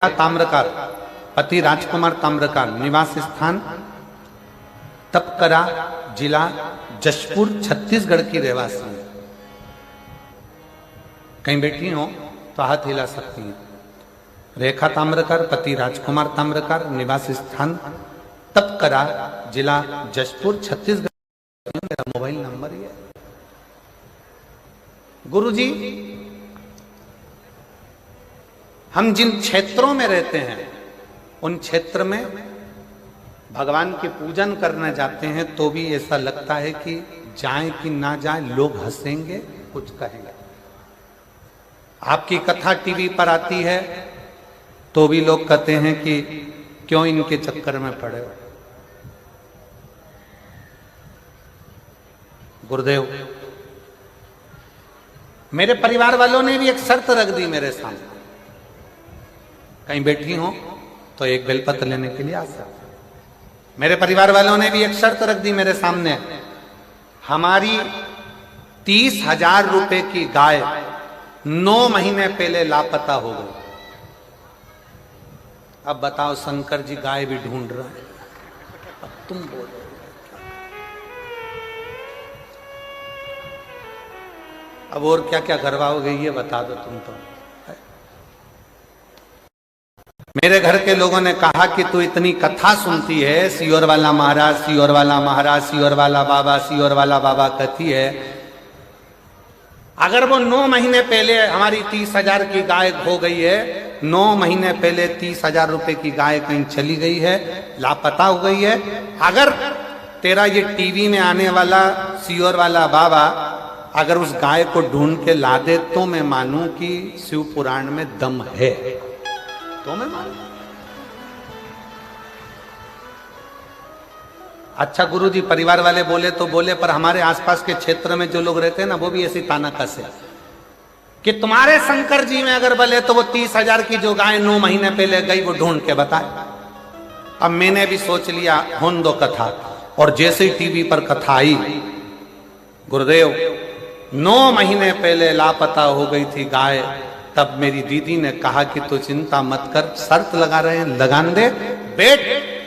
ताम्रकार, पति राजकुमार ताम्रकार, निवास स्थान तपकरा, जिला जशपुर, छत्तीसगढ़ की रहवासी है। कहीं बैठी हो तो हाथ हिला सकती है। रेखा ताम्रकार, पति राजकुमार ताम्रकार, निवास स्थान तपकरा, जिला जशपुर, छत्तीसगढ़। मेरा मोबाइल नंबर ये। गुरुजी, हम जिन क्षेत्रों में रहते हैं उन क्षेत्र में भगवान के पूजन करने जाते हैं तो भी ऐसा लगता है कि जाएं कि ना जाएं, लोग हंसेंगे, कुछ कहेंगे। आपकी कथा टीवी पर आती है तो भी लोग कहते हैं कि क्यों इनके चक्कर में पड़े हो। गुरुदेव, मेरे परिवार वालों ने भी एक शर्त रख दी मेरे सामने, कहीं बैठी हो तो एक बेलपत्र लेने के लिए आ सकते। मेरे परिवार वालों ने भी एक शर्त रख दी मेरे सामने, हमारी 30,000 रुपए की गाय 9 महीने पहले लापता हो गई। अब बताओ, शंकर जी गाय भी ढूंढ रहे हैं, अब तुम बोलो। अब और क्या क्या करवाओगे ये बता दो तुम तो। मेरे घर के लोगों ने कहा कि तू इतनी कथा सुनती है, सियोर वाला महाराज, सियोर वाला महाराज, सियोर वाला बाबा, सियोर वाला बाबा कहती है, अगर वो 9 महीने पहले हमारी 30,000 की गाय खो गई है, 9 महीने पहले 30,000 रुपए की गाय कहीं चली गई है, लापता हो गई है, अगर तेरा ये टीवी में आने वाला सियोर वाला बाबा अगर उस गाय को ढूंढ के ला दे तो मैं मानूं कि शिव पुराण में दम है, तो मैं मानूं। अच्छा गुरुजी, परिवार वाले बोले तो बोले, पर हमारे आसपास के क्षेत्र में जो लोग रहते हैं ना, वो भी ऐसी ताना कसे कि तुम्हारे शंकर जी में अगर बोले तो वो 30,000 की जो गाय 9 महीने पहले गई वो ढूंढ के बताए। अब मैंने भी सोच लिया होन दो कथा, और जैसे ही टीवी पर कथा आई, गुरुदेव 9 महीने पहले लापता हो गई थी गाय, तब मेरी दीदी ने कहा कि तू चिंता मत कर, शर्त लगा रहे हैं, लगान दे, बैठ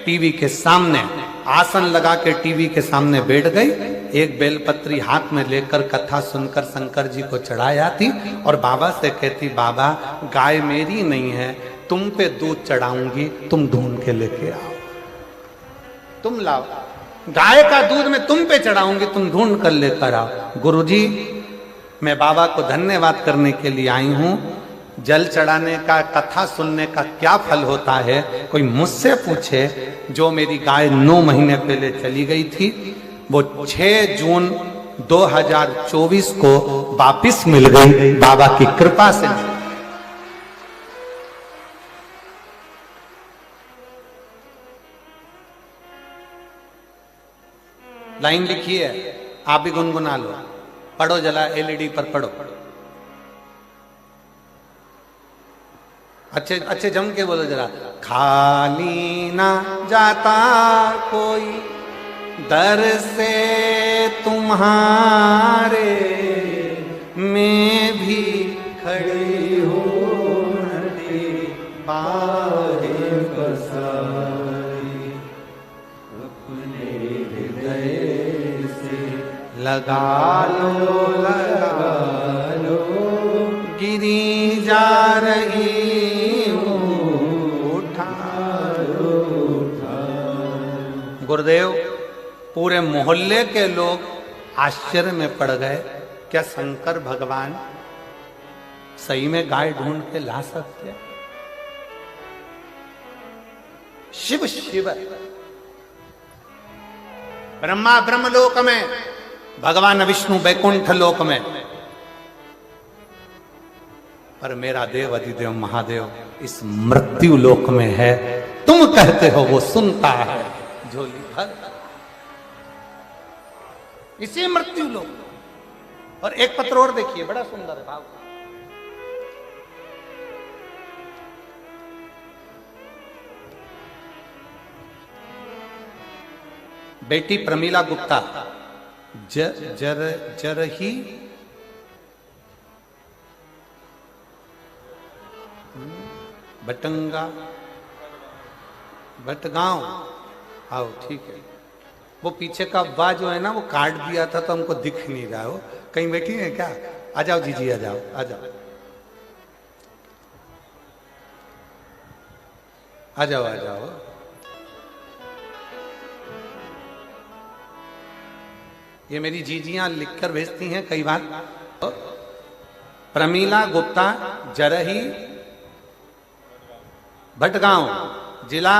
टीवी के सामने, आसन लगा के टीवी के सामने बैठ गई, एक बेलपत्री हाथ में लेकर कथा सुनकर शंकर जी को चढ़ाया थी और बाबा से कहती, बाबा गाय मेरी नहीं है, तुम पे दूध चढ़ाऊंगी, तुम ढूंढ के लेके आओ, तुम लाओ, गाय का दूध मैं तुम पे चढ़ाऊंगी, तुम ढूंढ कर लेकर आओ। गुरुजी, मैं बाबा को धन्यवाद करने के लिए आई हूं। जल चढ़ाने का, कथा सुनने का क्या फल होता है, कोई मुझसे पूछे। जो मेरी गाय 9 महीने पहले चली गई थी वो 6 जून 2024 को वापिस मिल गई, बाबा की कृपा से। लाइन लिखी है, आप भी गुनगुना लो, पढ़ो जला, एलईडी पर पढ़ो, अच्छे अच्छे जम के बोलो जरा। खाली ना जाता कोई दर से तुम्हारे, मैं भी खड़ी हूँ बाहे बसाई, अपने हृदय से लगा लो, गिरी जा रही हूँ, उठा लो। गुरुदेव, पूरे मोहल्ले के लोग आश्चर्य में पड़ गए, क्या शंकर भगवान सही में गाय ढूंढ के ला सकते हैं? शिव शिव, ब्रह्मा ब्रह्मलोक में, भगवान विष्णु बैकुंठ लोक में, पर मेरा देव अधिदेव महादेव इस मृत्यु लोक में है। तुम कहते हो वो सुनता है झोली भर, इसी मृत्यु लोक। और एक पत्र और देखिए, बड़ा सुंदर है भाव। बेटी प्रमीला गुप्ता, जरही भटंगा, भटगांव। आओ ठीक है। वो पीछे का अब्बा जो है ना वो काट दिया था तो हमको दिख नहीं रहा हो। कहीं बैठी है क्या? आ जाओ जीजी, आ जाओ, आ जाओ, आ जाओ, आ जाओ। ये मेरी जीजियां लिखकर भेजती हैं कई बार। प्रमीला गुप्ता, जरही, भटगांव, जिला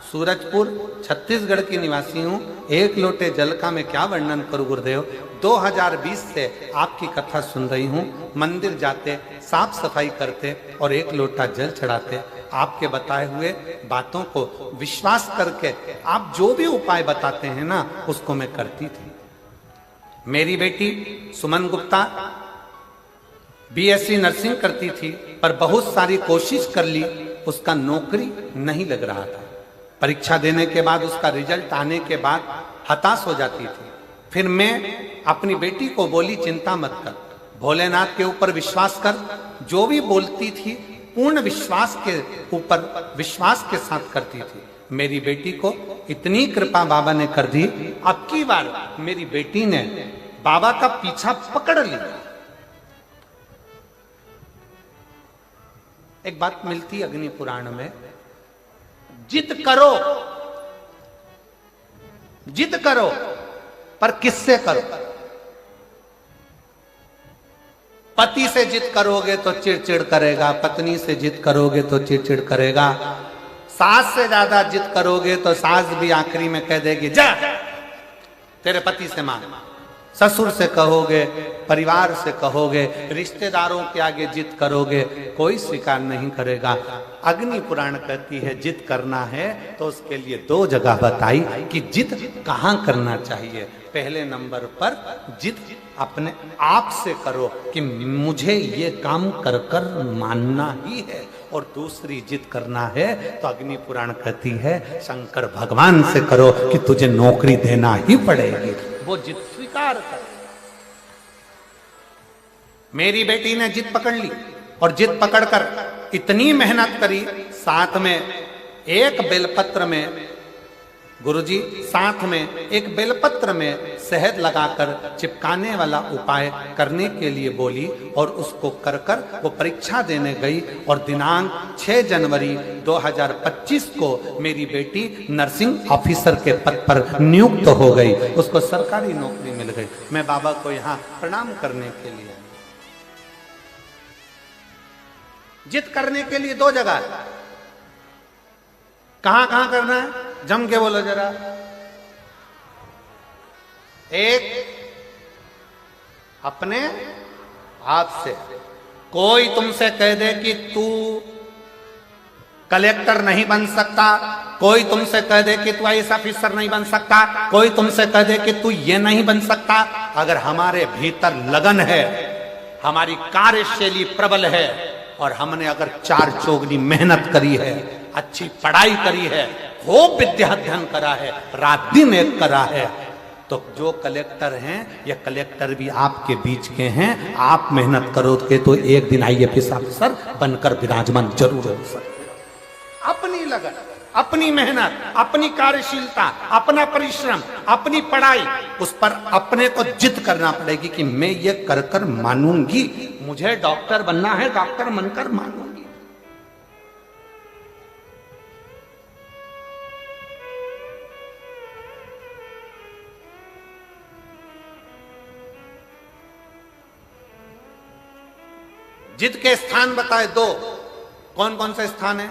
सूरजपुर, छत्तीसगढ़ की निवासी हूं। एक लोटे जल का मैं क्या वर्णन करूं गुरुदेव। 2020 से आपकी कथा सुन रही हूं। मंदिर जाते, साफ सफाई करते और एक लोटा जल चढ़ाते। आपके बताए हुए बातों को विश्वास करके आप जो भी उपाय बताते हैं ना उसको मैं करती थी। मेरी बेटी सुमन गुप्ता बीएससी नर्सिंग करती थी पर बहुत सारी कोशिश कर ली, उसका नौकरी नहीं लग रहा था। परीक्षा देने के बाद उसका रिजल्ट आने के बाद हताश हो जाती थी। फिर मैं अपनी बेटी को बोली चिंता मत कर, भोलेनाथ के ऊपर विश्वास कर। जो भी बोलती थी पूर्ण विश्वास के ऊपर विश्वास के साथ करती थी। मेरी बेटी को इतनी कृपा बाबा ने कर दी। अब की बार मेरी बेटी ने बाबा का पीछा पकड़ लिया। एक बात मिलती अग्नि पुराण में, जिद करो, जिद करो पर किससे करो। पति से जिद करोगे तो चिड़चिड़ करेगा, पत्नी से जिद करोगे तो चिड़चिड़ करेगा, सास से ज्यादा जिद करोगे तो सास भी आखिरी में कह देगी जा तेरे पति से मांग। ससुर से कहोगे, परिवार से कहोगे, रिश्तेदारों के आगे जिद करोगे, कोई स्वीकार नहीं करेगा। अग्नि पुराण कहती है जिद करना है तो उसके लिए 2 जगह बताई कि जिद कहां करना चाहिए। पहले नंबर पर जिद अपने आप से करो कि मुझे ये काम कर कर मानना ही है, और दूसरी जिद करना है तो अग्नि पुराण कहती है शंकर भगवान से करो कि तुझे नौकरी देना ही पड़ेगी। वो जिद स्वीकार कर। मेरी बेटी ने जिद पकड़ ली और जिद पकड़कर इतनी मेहनत करी। साथ में एक बेलपत्र में गुरुजी, साथ में एक बेलपत्र में शहद लगाकर चिपकाने वाला उपाय करने के लिए बोली और उसको कर कर वो परीक्षा देने गई। और दिनांक 6 जनवरी 2025 को मेरी बेटी नर्सिंग ऑफिसर के पद पर नियुक्त हो गई। उसको सरकारी नौकरी मिल गई। मैं बाबा को यहाँ प्रणाम करने के लिए। जिद करने के लिए 2 जगह, कहां कहां करना है जम के बोलो जरा। एक अपने आप से, कोई तुमसे कह दे कि तू कलेक्टर नहीं बन सकता, कोई तुमसे कह दे कि तू आईएएस ऑफिसर नहीं बन सकता, कोई तुमसे कह दे कि तू ये नहीं बन सकता, अगर हमारे भीतर लगन है, हमारी कार्यशैली प्रबल है और हमने अगर 4 चौगनी मेहनत करी है, अच्छी पढ़ाई करी है, खूब विद्या अध्ययन करा है, रात दिन एक करा है, तो जो कलेक्टर हैं ये कलेक्टर भी आपके बीच के हैं। आप मेहनत करोगे तो एक दिन आईएएस ऑफिसर बनकर विराजमान जरूर हो सकते। अपनी लगन, अपनी मेहनत, अपनी कार्यशीलता, अपना परिश्रम, अपनी पढ़ाई, उस पर अपने को जिद करना पड़ेगी कि मैं ये कर कर मानूंगी। मुझे डॉक्टर बनना है, डॉक्टर बनकर मानूंगी। जिद के स्थान बताए 2, कौन कौन से स्थान है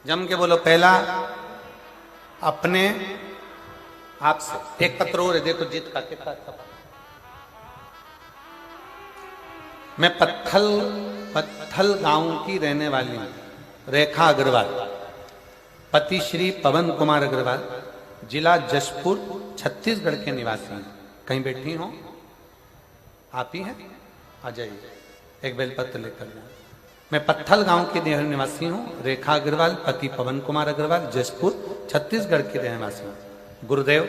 जम के बोलो। पहला अपने आप से। एक पत्र और है, देखो जिद का कितना अच्छा। मैं पत्थल गांव की रहने वाली हूं, रेखा अग्रवाल, पति श्री पवन कुमार अग्रवाल, जिला जशपुर, छत्तीसगढ़ के निवासी हैं। कहीं बैठी हो आप ही हैं, आ जाइए, एक बेलपत्र लेकर। मैं पत्थल गांव के निवासी हूं, रेखा अग्रवाल, पति पवन कुमार अग्रवाल, जशपुर, छत्तीसगढ़ के निवासी हूं। गुरुदेव,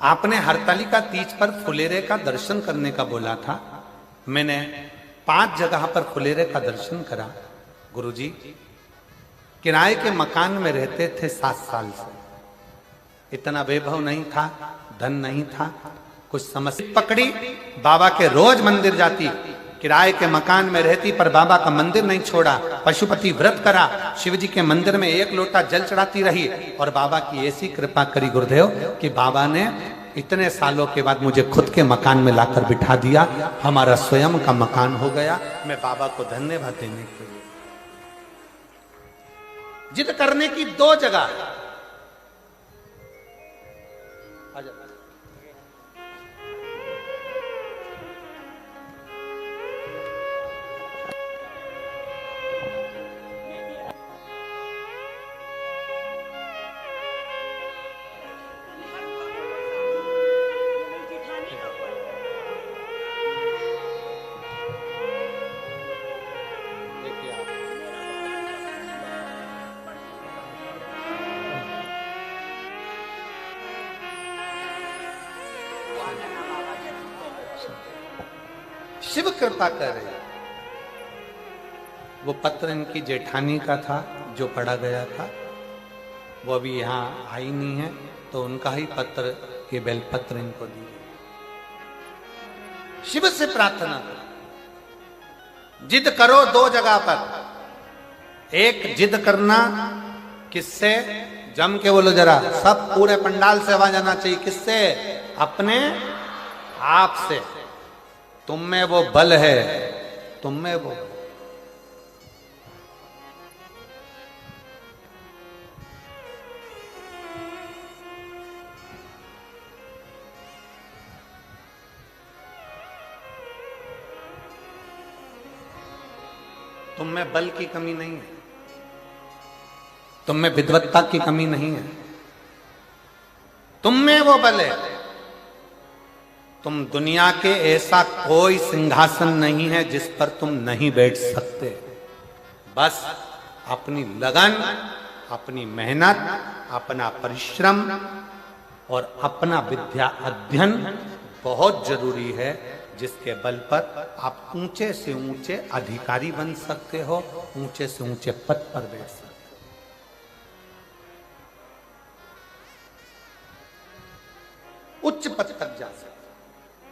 आपने हरतालिका तीज पर फुलेरे का दर्शन करने का बोला था। मैंने 5 जगह पर फुलेरे का दर्शन करा। गुरुजी किराए के मकान में रहते थे 7 साल से, इतना वैभव नहीं था, धन नहीं था, कुछ समस्या पकड़ी, बाबा के रोज मंदिर जाती, किराए के मकान में रहती पर बाबा का मंदिर नहीं छोड़ा, पशुपति व्रत करा, शिव जी के मंदिर में 1 लोटा जल चढ़ाती रही और बाबा की ऐसी कृपा करी गुरुदेव कि बाबा ने इतने सालों के बाद मुझे खुद के मकान में लाकर बिठा दिया, हमारा स्वयं का मकान हो गया। मैं बाबा को धन्यवाद देने के लिए जिद करने की 2 जगह शिव कृपा कर रहे। वो पत्र इनकी जेठानी का था जो पढ़ा गया था, वो अभी यहाँ आई नहीं है, तो उनका ही पत्र, ये बेलपत्र इनको दी। शिव से प्रार्थना करो, जिद करो 2 जगह पर। एक जिद करना किससे, जम के बोलो जरा, सब पूरे पंडाल से आवाज आना चाहिए, किससे, अपने आप से। तुम में वो बल है, तुम में वो, तुम में बल की कमी नहीं है, तुम में विद्वत्ता की कमी नहीं है, तुम में वो बल है। तुम दुनिया के ऐसा कोई सिंहासन नहीं है जिस पर तुम नहीं बैठ सकते। बस अपनी लगन, अपनी मेहनत, अपना परिश्रम और अपना विद्या अध्ययन बहुत जरूरी है, जिसके बल पर आप ऊंचे से ऊंचे अधिकारी बन सकते हो, ऊंचे से ऊंचे पद पर बैठ सकते हो, उच्च पद तक जा सकते।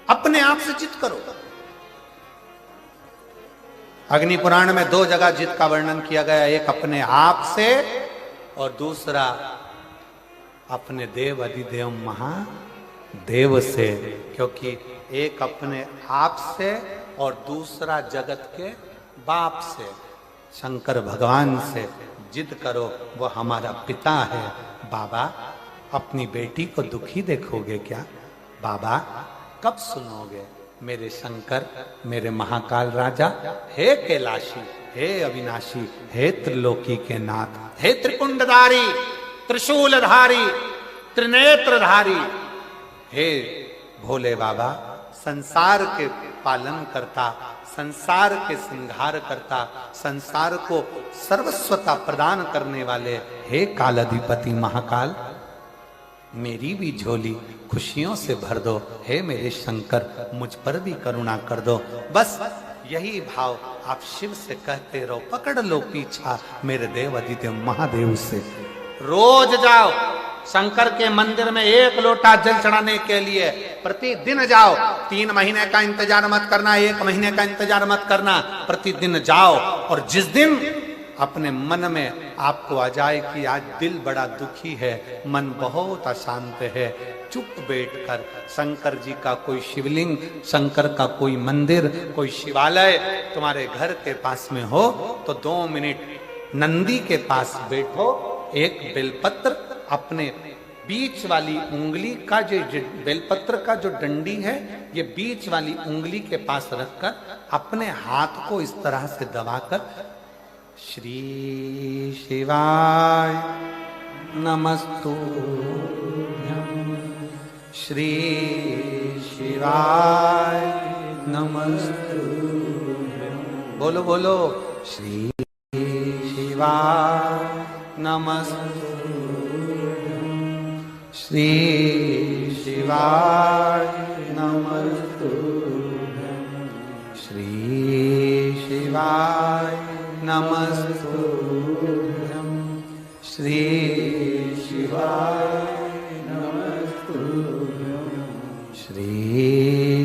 अपने आप से जिद करो। अग्नि पुराण में 2 जगह जिद का वर्णन किया गया, एक अपने आप से और दूसरा अपने देव अधिदेव महादेव से। क्योंकि एक अपने आप से और दूसरा जगत के बाप से, शंकर भगवान से जिद करो, वो हमारा पिता है। बाबा अपनी बेटी को दुखी देखोगे क्या? बाबा कब सुनोगे? मेरे शंकर, मेरे महाकाल राजा, हे कैलाशी, हे अविनाशी, हे त्रिलोकी के नाथ, हे त्रिपुंडधारी, त्रिशूलधारी, त्रिनेत्रधारी, हे भोले बाबा, संसार के पालन करता, संसार के संहार करता, संसार को सर्वस्वता प्रदान करने वाले, हे कालाधिपति महाकाल, मेरी भी झोली खुशियों से भर दो। हे मेरे शंकर, मुझ पर भी करुणा कर दो। बस यही भाव आप शिव से कहते रहो, पकड़ लो पीछा मेरे देव अधिदेव महादेव से। रोज जाओ शंकर के मंदिर में 1 लोटा जल चढ़ाने के लिए, प्रतिदिन जाओ। 3 महीने का इंतजार मत करना, 1 महीने का इंतजार मत करना, प्रतिदिन जाओ। और जिस दिन अपने मन में आपको आ जाए कि आज दिल बड़ा दुखी है, मन बहुत अशांत है, चुप बैठकर शंकर जी का कोई शिवलिंग, शंकर का कोई मंदिर, कोई शिवालय तुम्हारे घर के पास में हो तो 2 मिनट नंदी के पास बैठो, एक बेलपत्र अपने बीच वाली उंगली का, जो बेलपत्र का जो डंडी है, ये बीच वाली उंगली के पास रखकर अपने हाथ को इस तरह से दबाकर श्री शिवाय नमस्तुभ्यं, श्री शिवाय नमस्तुभ्यं, बोलो बोलो, श्री शिवाय नमस्तुभ्यं, श्री शिवाय नमस्तुभ्यं, श्री शिवाय नमस्तुभ्यं श्री शिवाय नमस्तुभ्यं श्री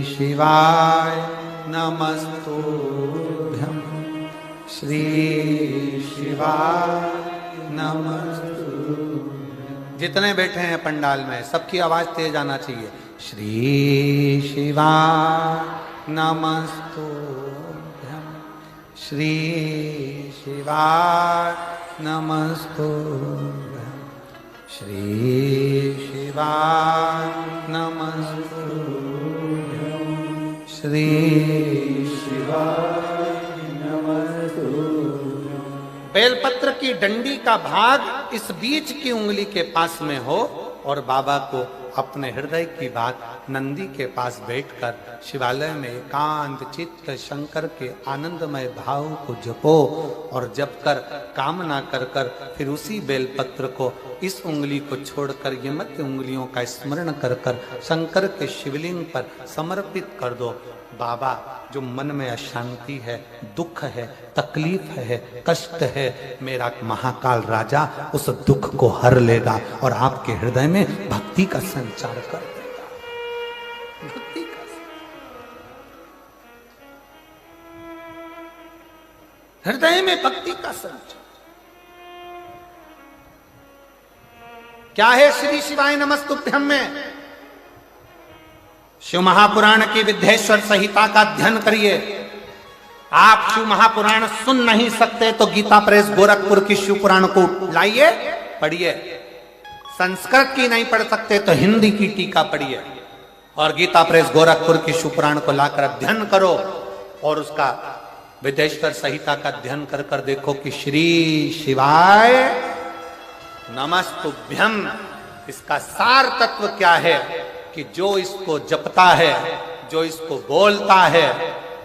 शिवाय नमस्तुभ्यं श्री शिवाय नमस्तुभ्यं। जितने बैठे हैं पंडाल में सबकी आवाज तेज आना चाहिए। श्री शिवाय नमस्तुभ्यं श्री शिवाय नमस्तुभ्यं श्री शिवाय नमस्तुभ्यं श्री शिवाय नमस्तुभ्यं। बेलपत्र की डंडी का भाग इस बीच की उंगली के पास में हो और बाबा को अपने हृदय की बात नंदी के पास बैठकर शिवालय में एकांत चित्त शंकर के आनंदमय भाव को जपो और जप कर कामना कर कर फिर उसी बेलपत्र को इस उंगली को छोड़कर ये मध्य उंगलियों का स्मरण कर कर शंकर के शिवलिंग पर समर्पित कर दो। बाबा, जो मन में अशांति है, दुख है, तकलीफ है, कष्ट है, मेरा महाकाल राजा उस दुख को हर लेगा और आपके हृदय में भक्ति का संचार कर देगा। भक्ति का हृदय में भक्ति का संचार क्या है? श्री शिवाय नमस्तुभ्यं में शिव महापुराण की विद्येश्वर संहिता का अध्ययन करिए। आप शिव महापुराण सुन नहीं सकते तो गीता प्रेस गोरखपुर की शिव पुराण को लाइए, पढ़िए। संस्कृत की नहीं पढ़ सकते तो हिंदी की टीका पढ़िए और गीता प्रेस गोरखपुर की शिव पुराण को लाकर अध्ययन करो और उसका विद्येश्वर संहिता का अध्ययन कर कर देखो कि श्री शिवाय नमस्तुभ्यं इसका सार तत्व क्या है कि जो इसको जपता है, जो इसको बोलता है,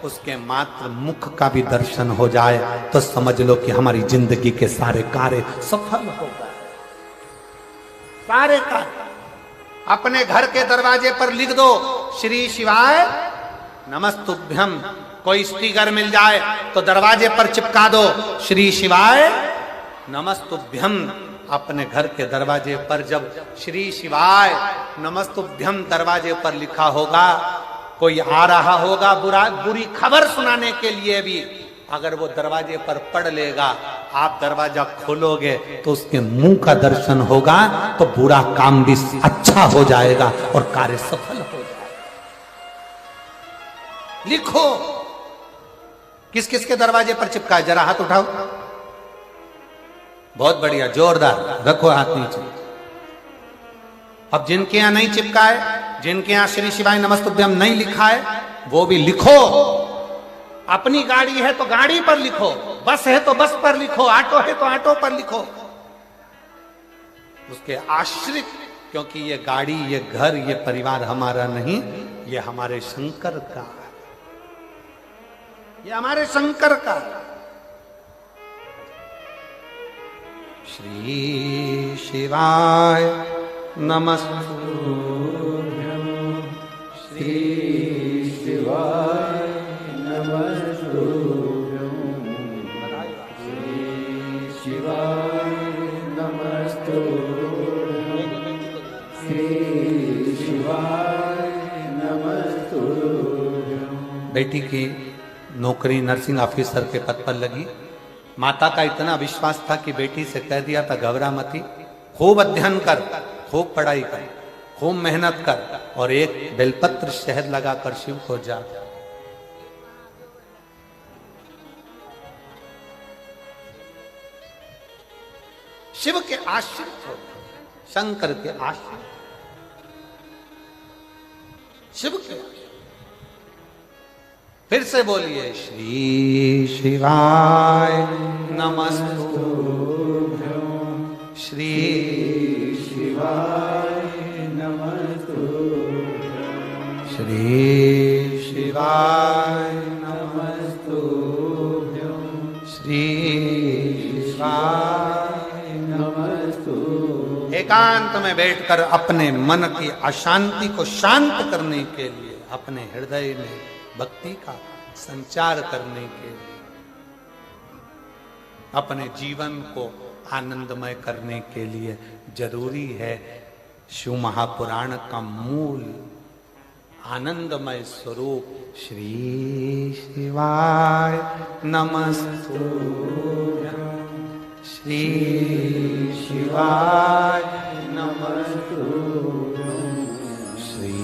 उसके मात्र मुख का भी दर्शन हो जाए तो समझ लो कि हमारी जिंदगी के सारे कार्य सफल हो गए। सारे कार्य अपने घर के दरवाजे पर लिख दो श्री शिवाय नमस्तुभ्यं। कोई स्टिकर मिल जाए तो दरवाजे पर चिपका दो श्री शिवाय नमस्तुभ्यं। अपने घर के दरवाजे पर जब श्री शिवाय नमस्तुभ्यं दरवाजे पर लिखा होगा, कोई आ रहा होगा बुरी खबर सुनाने के लिए भी, अगर वो दरवाजे पर पढ़ लेगा, आप दरवाजा खोलोगे तो उसके मुंह का दर्शन होगा तो बुरा काम भी अच्छा हो जाएगा और कार्य सफल हो जाएगा। लिखो किस किस के दरवाजे पर चिपका है, जरा हाथ उठाओ। बहुत बढ़िया, जोरदार, रखो हाथ नीचे। अब जिनके यहां नहीं चिपका है, जिनके यहां श्री शिवाय नमस्तुभ्यं नहीं लिखा है, वो भी लिखो। अपनी गाड़ी है तो गाड़ी पर लिखो, बस है तो बस पर लिखो, ऑटो है तो ऑटो पर लिखो। उसके आश्रित, क्योंकि ये गाड़ी, ये घर, ये परिवार हमारा नहीं, ये हमारे शंकर का है, ये हमारे शंकर का है। श्री शिवाय नमस्तुभ्यं श्री शिवाय नमस्तुभ्यं श्री शिवाय नमस्तुभ्यं श्री शिवाय नमस्तुभ्यं। बेटी की नौकरी नर्सिंग ऑफिसर के पद पर लगी। माता का इतना विश्वास था कि बेटी से कह दिया था, घबरा मती, खूब अध्ययन कर, खूब पढ़ाई कर, खूब मेहनत कर और एक बेलपत्र शहद लगाकर शिव को जा। शिव के आश्रित हो, शंकर के आश्रित, शिव के। फिर से बोलिए श्री शिवाय नमस्तुभ्यं श्री शिवाय नमस्तुभ्यं श्री शिवाय नमस्तुभ्यं श्री शिवाय नमस्तुभ्यं। एकांत में बैठकर अपने मन की अशांति को शांत करने के लिए, अपने हृदय में भक्ति का संचार करने के लिए अपने जीवन को आनंदमय करने के लिए जरूरी है शिव महापुराण का मूल आनंदमय स्वरूप श्री शिवाय नमस्तुभ्यं, श्री शिवाय नमस्तुभ्यं, श्री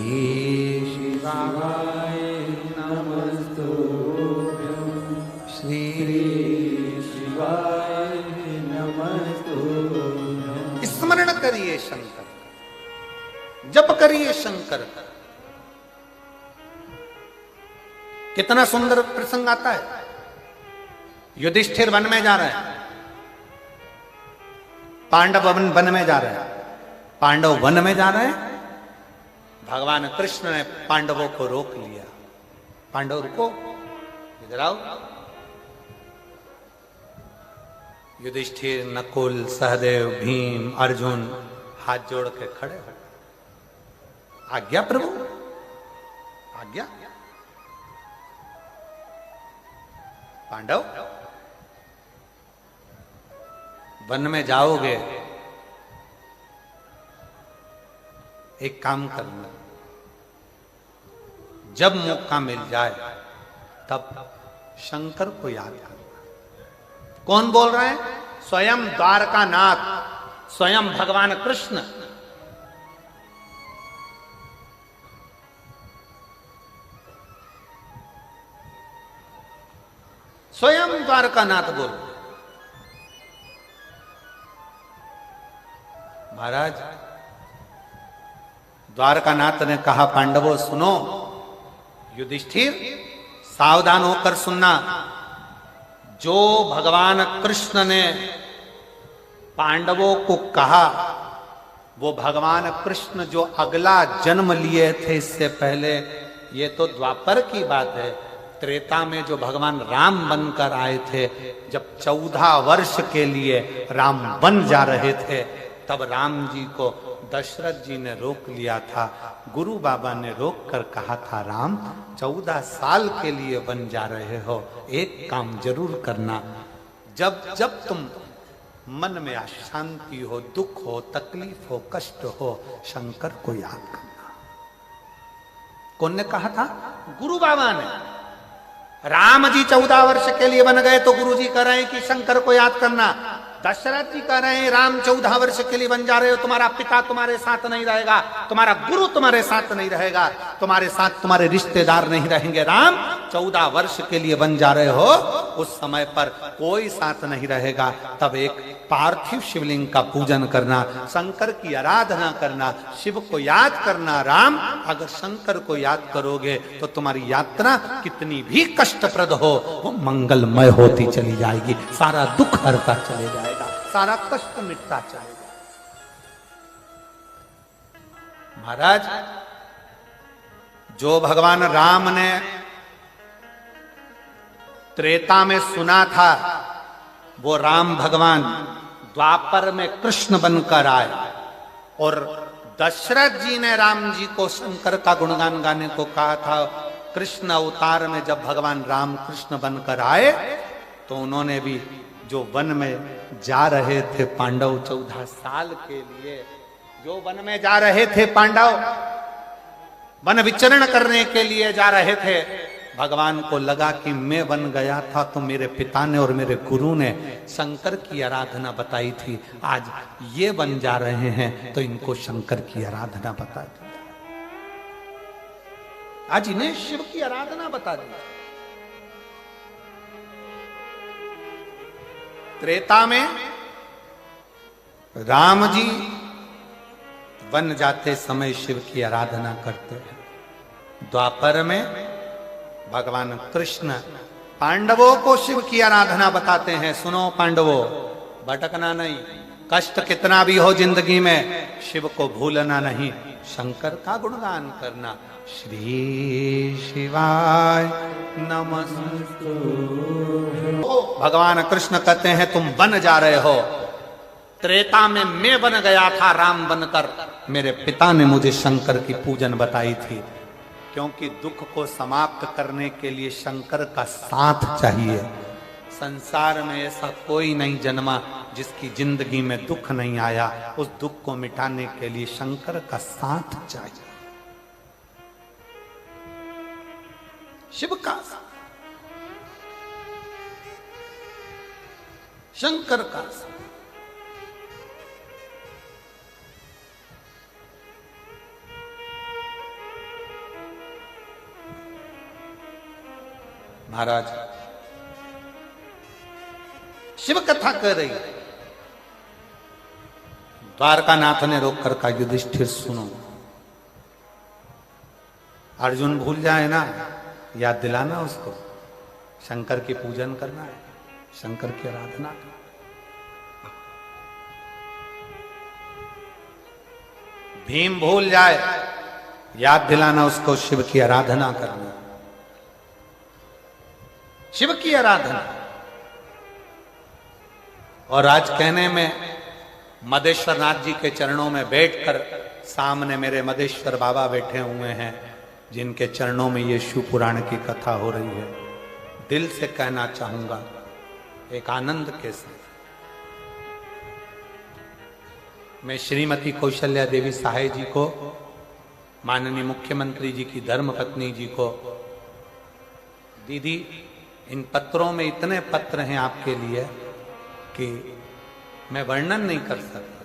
शिवाय नमस्तुभ्यं, श्री शिवाय नमस्तुभ्यं। स्मरण करिए शंकर, जप करिए शंकर का। कितना सुंदर प्रसंग आता है। युधिष्ठिर वन में जा रहे हैं, पांडव वन में जा रहे हैं। पांडव वन में जा रहे हैं, भगवान कृष्ण ने पांडवों को रोक लिया। पांडव रुको, इधर आओ। युधिष्ठिर, नकुल, सहदेव, भीम, अर्जुन हाथ जोड़ के खड़े हो। आज्ञा प्रभु, आज्ञा। पांडव वन में जाओगे, एक काम करना, जब मौका मिल जाए तब शंकर को याद करना। कौन बोल रहे हैं? स्वयं द्वारकानाथ, स्वयं भगवान कृष्ण। स्वयं द्वारकानाथ बोल। महाराज, द्वारकानाथ ने कहा, पांडवों सुनो, युधिष्ठिर सावधान होकर सुनना। जो भगवान कृष्ण ने पांडवों को कहा, वो भगवान कृष्ण जो अगला जन्म लिए थे इससे पहले, ये तो द्वापर की बात है। त्रेता में जो भगवान राम बनकर आए थे, जब 14 वर्ष के लिए राम बन जा रहे थे, तब राम जी को दशरथ जी ने रोक लिया था। गुरु बाबा ने रोक कर कहा था, राम 14 साल के लिए बन जा रहे हो, एक काम जरूर करना, जब जब तुम मन में अशांति हो, दुख हो, तकलीफ हो, कष्ट हो, शंकर को याद करना। कौन ने कहा था? गुरु बाबा ने। राम जी 14 वर्ष के लिए बन गए तो गुरु जी कह रहे हैं कि शंकर को याद करना। दशरथ जी कह रहे हैं, राम 14 वर्ष के लिए बन जा रहे हो, तुम्हारा पिता तुम्हारे साथ नहीं रहेगा, तुम्हारा गुरु तुम्हारे साथ नहीं रहेगा, तुम्हारे साथ तुम्हारे रिश्तेदार नहीं रहेंगे। राम 14 वर्ष के लिए बन जा रहे हो, उस समय पर कोई साथ नहीं रहेगा। तब एक पार्थिव शिवलिंग का पूजन करना, शंकर की आराधना करना, शिव को याद करना। राम, अगर शंकर को याद करोगे तो तुम्हारी यात्रा कितनी भी कष्टप्रद हो, वो मंगलमय होती चली जाएगी, सारा दुख हरता चले जाएगा, सारा कष्ट मिटता चलेगा। महाराज, जो भगवान राम ने त्रेता में सुना था, वो राम भगवान द्वापर में कृष्ण बनकर आए। और दशरथ जी ने राम जी को शंकर का गुणगान गाने को कहा था। कृष्ण अवतार में जब भगवान राम कृष्ण बनकर आए, तो उन्होंने भी जो वन में जा रहे थे पांडव 14 साल के लिए, जो वन में जा रहे थे पांडव, वन विचरण करने के लिए जा रहे थे, भगवान को लगा कि मैं बन गया था तो मेरे पिता ने और मेरे गुरु ने शंकर की आराधना बताई थी, आज ये बन जा रहे हैं तो इनको शंकर की आराधना बता दी, आज इन्हें शिव की आराधना बता दी। त्रेता में राम जी वन जाते समय शिव की आराधना करते हैं। द्वापर में भगवान कृष्ण पांडवों को शिव की आराधना बताते हैं। सुनो पांडवों, भटकना नहीं, कष्ट कितना भी हो जिंदगी में, शिव को भूलना नहीं, शंकर का गुणगान करना। श्री शिवाय नमस्तुभ्यं। भगवान कृष्ण कहते हैं, तुम बन जा रहे हो, त्रेता में मैं बन गया था राम बनकर, मेरे पिता ने मुझे शंकर की पूजन बताई थी, क्योंकि दुख को समाप्त करने के लिए शंकर का साथ चाहिए। संसार में ऐसा कोई नहीं जन्मा जिसकी जिंदगी में दुख नहीं आया। उस दुख को मिटाने के लिए शंकर का साथ चाहिए, शिव का साथ, शंकर का साथ। महाराज शिव कथा कर रही, द्वारकानाथ ने रोक कर कहा, युधिष्ठिर सुनो, अर्जुन भूल जाए ना, याद दिलाना उसको, शंकर की पूजन करना है, शंकर की आराधना करना। भीम भूल जाए, याद दिलाना उसको, शिव की आराधना करना, शिव की आराधना। और आज कहने में मदेश्वर नाथ जी के चरणों में बैठकर, सामने मेरे मदेश्वर बाबा बैठे हुए हैं जिनके चरणों में ये शिव पुराण की कथा हो रही है, दिल से कहना चाहूंगा एक आनंद के साथ, मैं श्रीमती कौशल्या देवी सहाय जी को, माननीय मुख्यमंत्री जी की धर्मपत्नी जी को, दीदी इन पत्रों में इतने पत्र हैं आपके लिए कि मैं वर्णन नहीं कर सकता।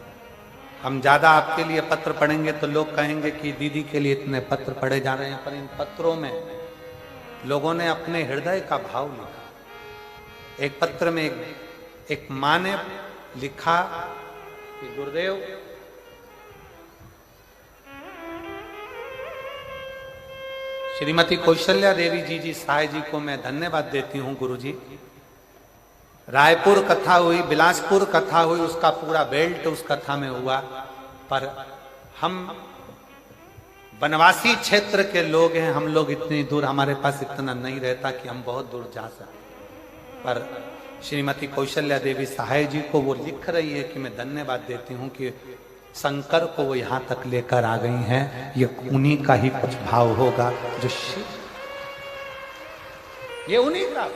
हम ज्यादा आपके लिए पत्र पढ़ेंगे तो लोग कहेंगे कि दीदी के लिए इतने पत्र पढ़े जा रहे हैं, पर इन पत्रों में लोगों ने अपने हृदय का भाव लिखा। एक पत्र में एक मां ने लिखा कि गुरुदेव, श्रीमती कौशल्या देवी जी सहाय जी को मैं धन्यवाद देती हूं गुरुजी। रायपुर कथा हुई, बिलासपुर कथा हुई, उसका पूरा बेल्ट उस कथा में हुआ, पर हम वनवासी क्षेत्र के लोग हैं, हम लोग इतनी दूर, हमारे पास इतना नहीं रहता कि हम बहुत दूर जा सकें। पर श्रीमती कौशल्या देवी सहाय जी को वो लिख रही है कि मैं धन्यवाद देती हूं कि शंकर को वो यहां तक लेकर आ गई हैं। ये उन्हीं का ही कुछ भाव होगा जो शिव, ये उन्हीं का।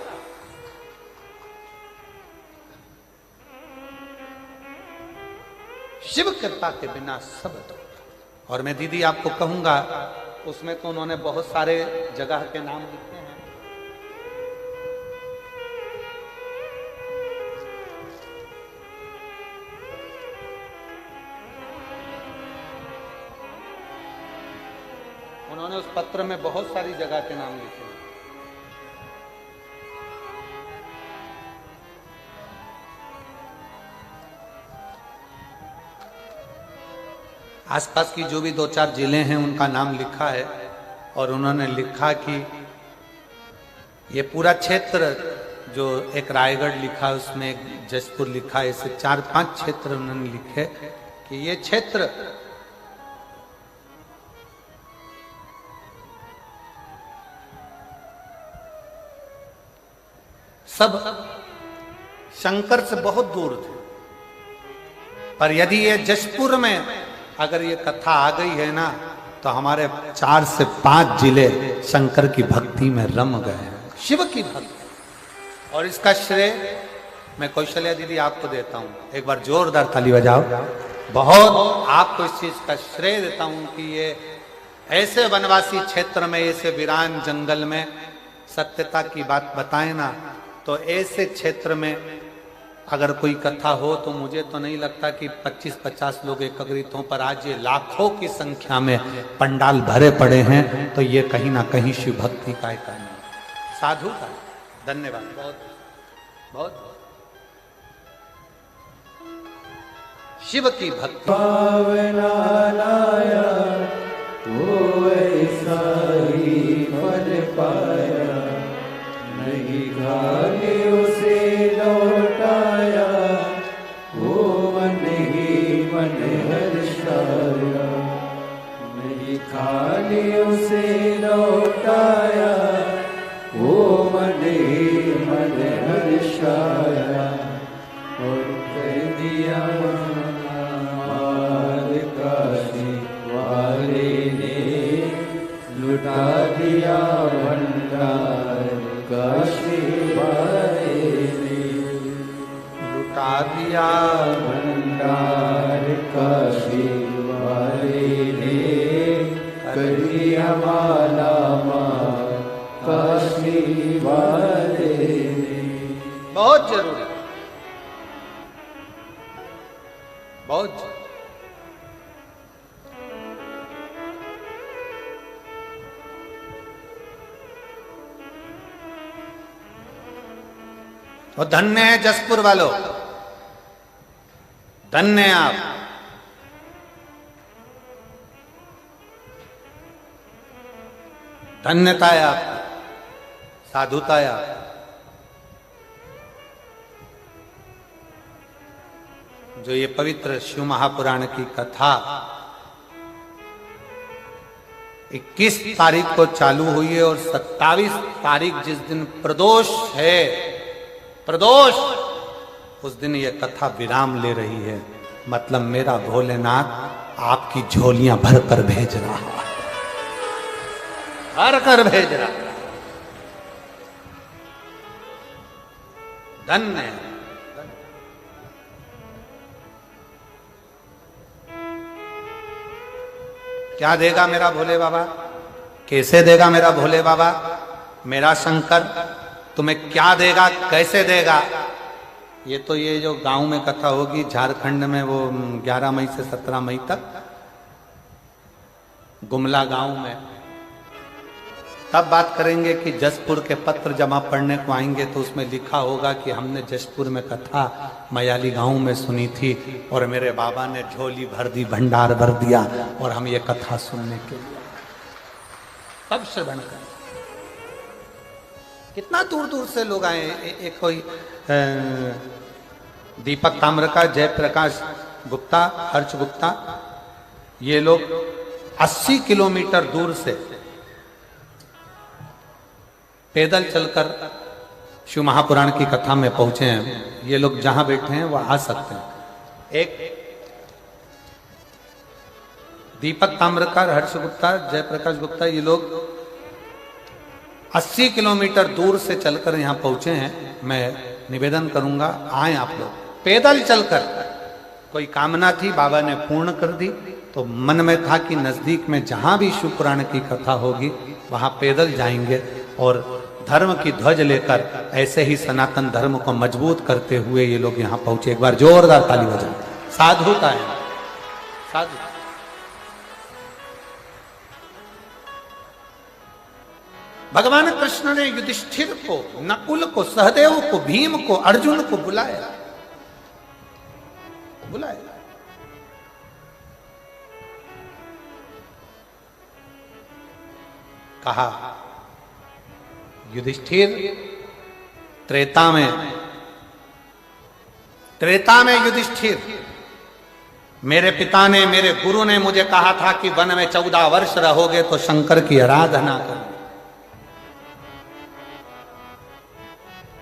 शिव कृपा के बिना सब तो। और मैं दीदी आपको कहूंगा, उसमें तो उन्होंने बहुत सारे जगह के नाम लिखे हैं। उन्होंने उस पत्र में बहुत सारी जगह के नाम लिखे हैं। आसपास की जो भी 2-4 जिले हैं उनका नाम लिखा है, और उन्होंने लिखा कि ये पूरा क्षेत्र, जो एक रायगढ़ लिखा है, उसमें एक जसपुर लिखा है, ऐसे 4-5 क्षेत्र उन्होंने लिखे कि ये क्षेत्र सब शंकर से बहुत दूर थे। पर यदि ये जसपुर में अगर ये कथा आ गई है ना, तो हमारे 4 से 5 जिले शंकर की भक्ति में रम गए हैं, शिव की भक्ति। और इसका श्रेय मैं कौशल्या दीदी आपको देता हूं। एक बार जोरदार ताली बजाओ। बहुत आपको इस चीज का श्रेय देता हूं कि ये ऐसे वनवासी क्षेत्र में, ऐसे वीरान जंगल में सत्यता की बात बताए ना, तो ऐसे क्षेत्र में अगर कोई कथा हो तो मुझे तो नहीं लगता कि 25-50 लोग एकत्रित हों, पर आज ये लाखों की संख्या में पंडाल भरे पड़े हैं, तो ये कहीं ना कहीं शिव भक्ति का एक साधु का। धन्यवाद, बहुत बहुत। शिव की भक्ति पावना लाया, वो ऐसा ही फल पाया, नहीं घाले उसे लौटाया, वो मन ही मन हर्षाया, नहीं खाले उसे लौटाया, वो मन ही मन हर्षाया, और कर दिया मार काशी वाले ने, लुटा दिया भंडार काशी वाले ने। भंडार काशी वाले ने करिया माला माँ काशी वाले ने। बहुत जरूरी, बहुत जरूरी। और धन्य है जसपुर वालों, धन्य है आप। धन्यता है आप, साधुता है आप। जो ये पवित्र शिव महापुराण की कथा 21 तारीख को चालू हुई है और 27 तारीख जिस दिन प्रदोष है, प्रदोष, उस दिन ये कथा विराम ले रही है। मतलब मेरा भोलेनाथ आपकी झोलियां भर कर भेज रहा है, भर कर भेज रहा है। धन्य है। क्या देगा मेरा भोले बाबा, कैसे देगा मेरा भोले बाबा, मेरा शंकर तुम्हें क्या देगा, कैसे देगा? ये तो ये जो गांव में कथा होगी झारखंड में, वो 11 मई से 17 मई तक गुमला गांव में, तब बात करेंगे कि जसपुर के पत्र जमा पढ़ने को आएंगे तो उसमें लिखा होगा कि हमने जसपुर में कथा मयाली गांव में सुनी थी और मेरे बाबा ने झोली भर दी, भंडार भर दिया और हम ये कथा सुनने के लिए सब श्रवण कर। कितना दूर दूर से लोग आए। एक कोई दीपक ताम्रका, जयप्रकाश गुप्ता, हर्ष गुप्ता, ये लोग 80 किलोमीटर दूर से पैदल चलकर शिव महापुराण की कथा में पहुंचे हैं। ये लोग जहां बैठे हैं वह आ सकते हैं। एक दीपक ताम्रकार, हर्ष गुप्ता, जयप्रकाश गुप्ता, ये लोग 80 किलोमीटर दूर से चलकर यहां पहुंचे हैं। मैं निवेदन करूंगा आए आप लोग पैदल चलकर। कोई कामना थी, बाबा ने पूर्ण कर दी, तो मन में था कि नजदीक में जहां भी शिव पुराण की कथा होगी वहां पैदल जाएंगे और धर्म की ध्वज लेकर ऐसे ही सनातन धर्म को मजबूत करते हुए ये लोग यहां पहुंचे। एक बार जोरदार ताली बजाएं। साधुता है, साधु। भगवान कृष्ण ने युधिष्ठिर को, नकुल को, सहदेव को, भीम को, अर्जुन को बुलाया, बुलाया। कहा युधिष्ठिर, त्रेता में युधिष्ठिर, मेरे पिता ने, मेरे गुरु ने मुझे कहा था कि वन में 14 वर्ष रहोगे तो शंकर की आराधना करो।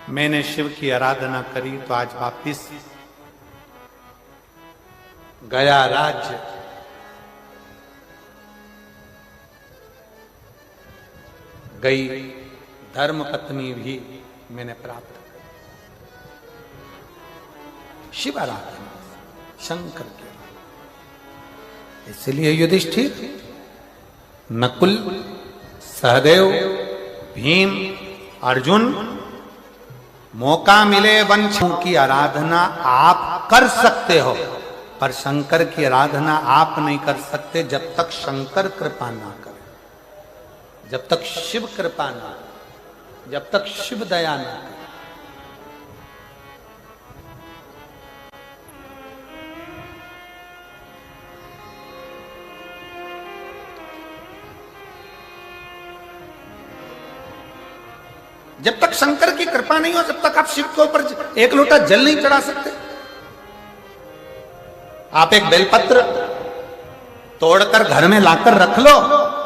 मैंने शिव की आराधना करी तो आज वापिस गया राज्य, गई धर्म पत्नी भी मैंने प्राप्त कर। शिव आराधना, शंकर की। इसलिए युधिष्ठिर, नकुल, सहदेव, भीम, अर्जुन, मौका मिले वंशों की आराधना आप कर सकते हो, पर शंकर की आराधना आप नहीं कर सकते जब तक शंकर कृपा ना करे, जब तक शिव कृपा ना, जब तक शिव दया ना करे। जब तक शंकर की कृपा नहीं हो, जब तक आप शिव के ऊपर एक लोटा जल नहीं चढ़ा सकते। आप एक बेलपत्र तोड़कर घर में लाकर रख लो,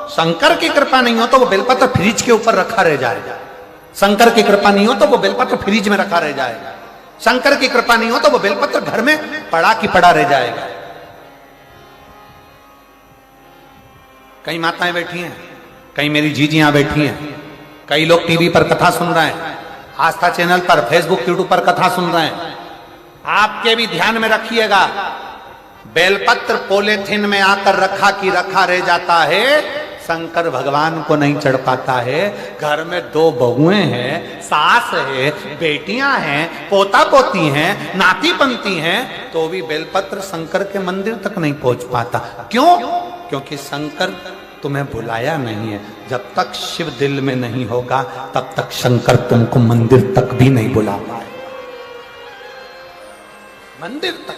शंकर की कृपा नहीं हो तो वो बेलपत्र फ्रिज के ऊपर रखा रह जाएगा। शंकर की कृपा नहीं हो तो वो बेलपत्र फ्रिज में रखा रह जाएगा। शंकर की कृपा नहीं हो तो वो बेलपत्र घर में पड़ा की पड़ा रह जाएगा। कई माताएं बैठी हैं, कई मेरी जीजियां बैठी हैं, कई लोग टीवी पर कथा सुन रहे हैं, आस्था चैनल पर, फेसबुक, यूट्यूब पर कथा सुन रहे हैं, आपके भी ध्यान में रखिएगा, बेलपत्र पॉलीथिन में आकर रखा की रखा रह जाता है, शंकर भगवान को नहीं चढ़ पाता है। घर में 2 बहुएं हैं, सास है, बेटियां हैं, पोता पोती हैं, नाती पंती हैं, तो भी बेलपत्र शंकर के मंदिर तक नहीं पहुंच पाता। क्यों? क्योंकि शंकर तुम्हें बुलाया नहीं है। जब तक शिव दिल में नहीं होगा तब तक शंकर तुमको मंदिर तक भी नहीं बुला पाए, मंदिर तक।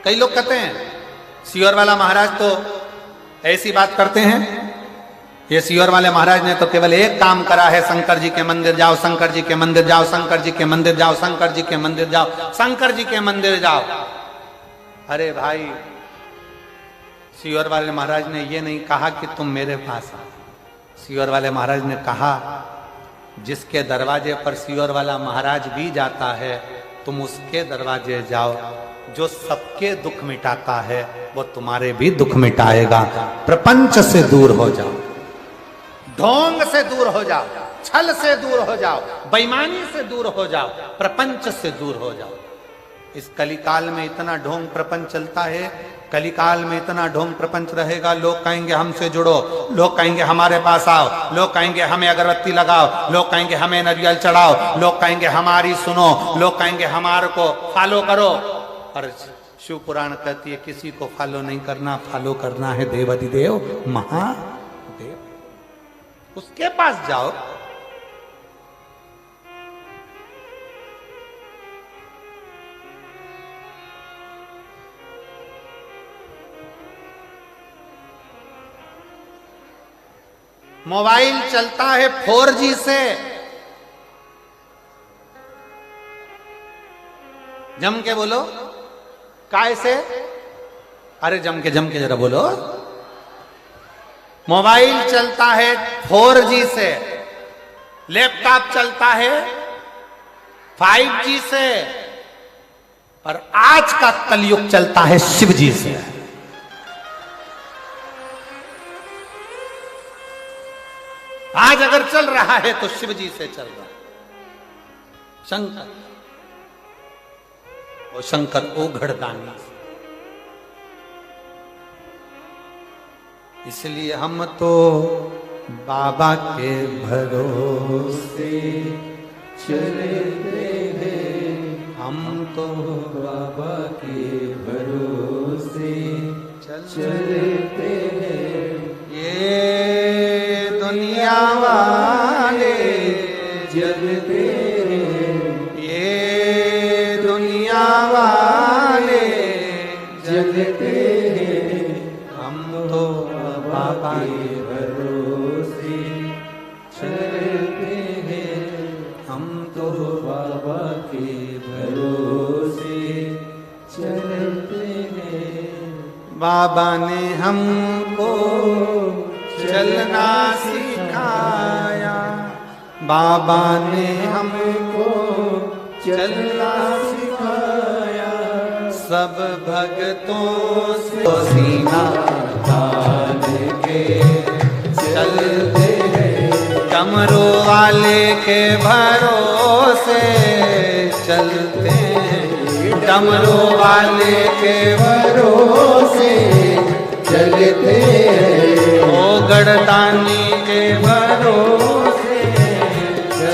कई लोग कहते हैं सीहोर वाला महाराज तो ऐसी बात करते हैं, ये सीहोर वाले महाराज ने तो केवल एक काम करा है, शंकर जी के मंदिर जाओ, शंकर जी के मंदिर जाओ, शंकर जी के मंदिर जाओ, शंकर जी के मंदिर जाओ, शंकर जी के मंदिर जाओ। अरे भाई, सीहोर वाले महाराज ने ये नहीं कहा कि तुम मेरे पास आओ। सीहोर वाले महाराज ने कहा जिसके दरवाजे पर सीहोर वाला महाराज भी जाता है, तुम उसके दरवाजे जाओ। जो सबके दुख मिटाता है वो तुम्हारे भी दुख मिटाएगा। प्रपंच से दूर हो जाओ, ढोंग से दूर हो जाओ, छल से दूर हो जाओ, बेईमानी से दूर हो जाओ, प्रपंच से दूर हो जाओ। इस कलिकाल में इतना ढोंग प्रपंच चलता है, कलिकाल में इतना ढोंग प्रपंच रहेगा। लोग कहेंगे हमसे जुड़ो, लोग कहेंगे हमारे पास आओ, लोग कहेंगे हमें अगरबत्ती लगाओ, लोग कहेंगे हमें नारियल चढ़ाओ, लोग कहेंगे हमारी सुनो, लोग कहेंगे हमारे को फॉलो करो। और शिव पुराण कहती है किसी को फॉलो नहीं करना, फॉलो करना है देवाधिदेव महादेव, उसके पास जाओ। मोबाइल चलता है 4G से, जम के बोलो, काय से? अरे जम के जरा बोलो। मोबाइल चलता है 4G से, लैपटॉप चलता है 5G से, और आज का कलयुग चलता है शिव जी से। आज अगर चल रहा है तो शिव जी से चल रहा है। शंकर, वो शंकर ओघड़दानी। इसलिए हम तो बाबा के भरोसे चलते हैं, हम तो बाबा के भरोसे चलते हैं। ये दुनिया वाले जलते हैं, ये दुनिया वाले जलते हैं। हम तो बाबा के भरोसे चलते हैं, हम तो बाबा के भरोसे चलते हैं। बाबा ने हमको चलना सिखाया, बाबा ने हमको चलना सिखाया। सब भक्तों से सीना तान के चलते हैं, डमरू वाले के भरोसे चलते हैं, डमरू वाले के भरोसे चलते हैं। ओ गढ़दानी के भरोसे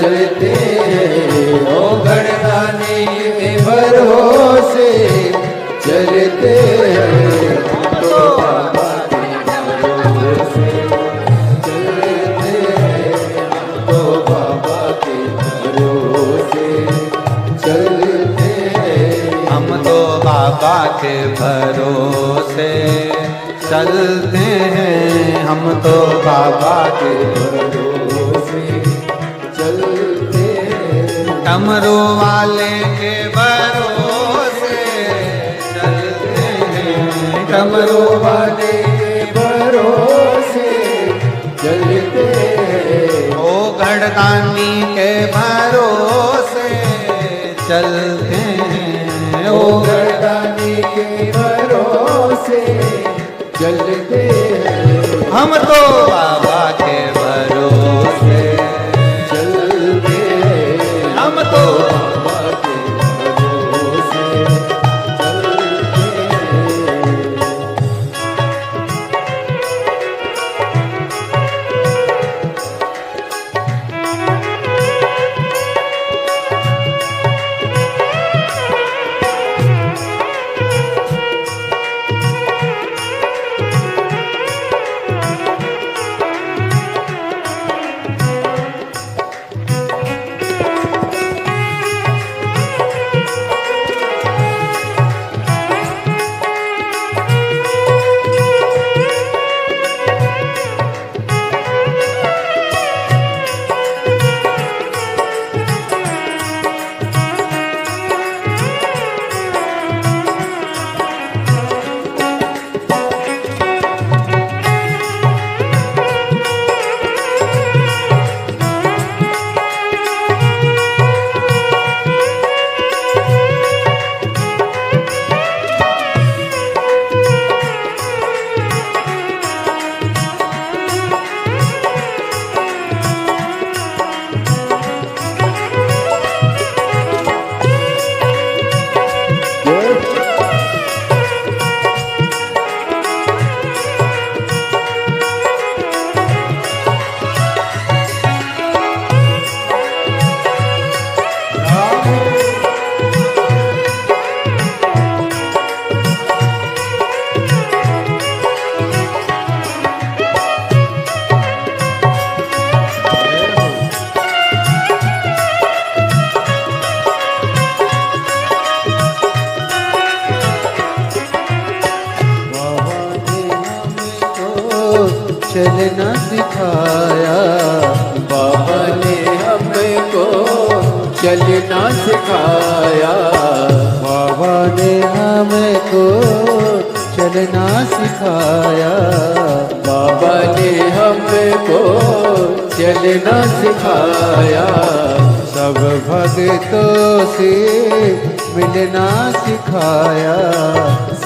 चलते हैं, ओ गढ़दानी के भरोसे चलते हैं। तो बाबा के भरोसे चलते हैं, तो बाबा के भरोसे चलते हैं। हम तो बाबा के भरोसे चलते हैं, हम तो बाबा के भरोसे चलते हैं। डमरू वाले के भरोसे चलते हैं, डमरू वाले के भरोसे चलते हैं। ओ गढ़दानी के भरोसे चलते हैं, ओ गढ़दानी के भरोसे चलते हैं। हम तो बाबा के भरोसे चलते हैं, हम तो बाबा के भरोसे चलते हैं। चलना सिखाया, बाबा ने हमको चलना सिखाया, बाबा ने हमको चलना सिखाया, बाबा ने हमको चलना सिखाया, सब भक्तों से मिलना सिखाया,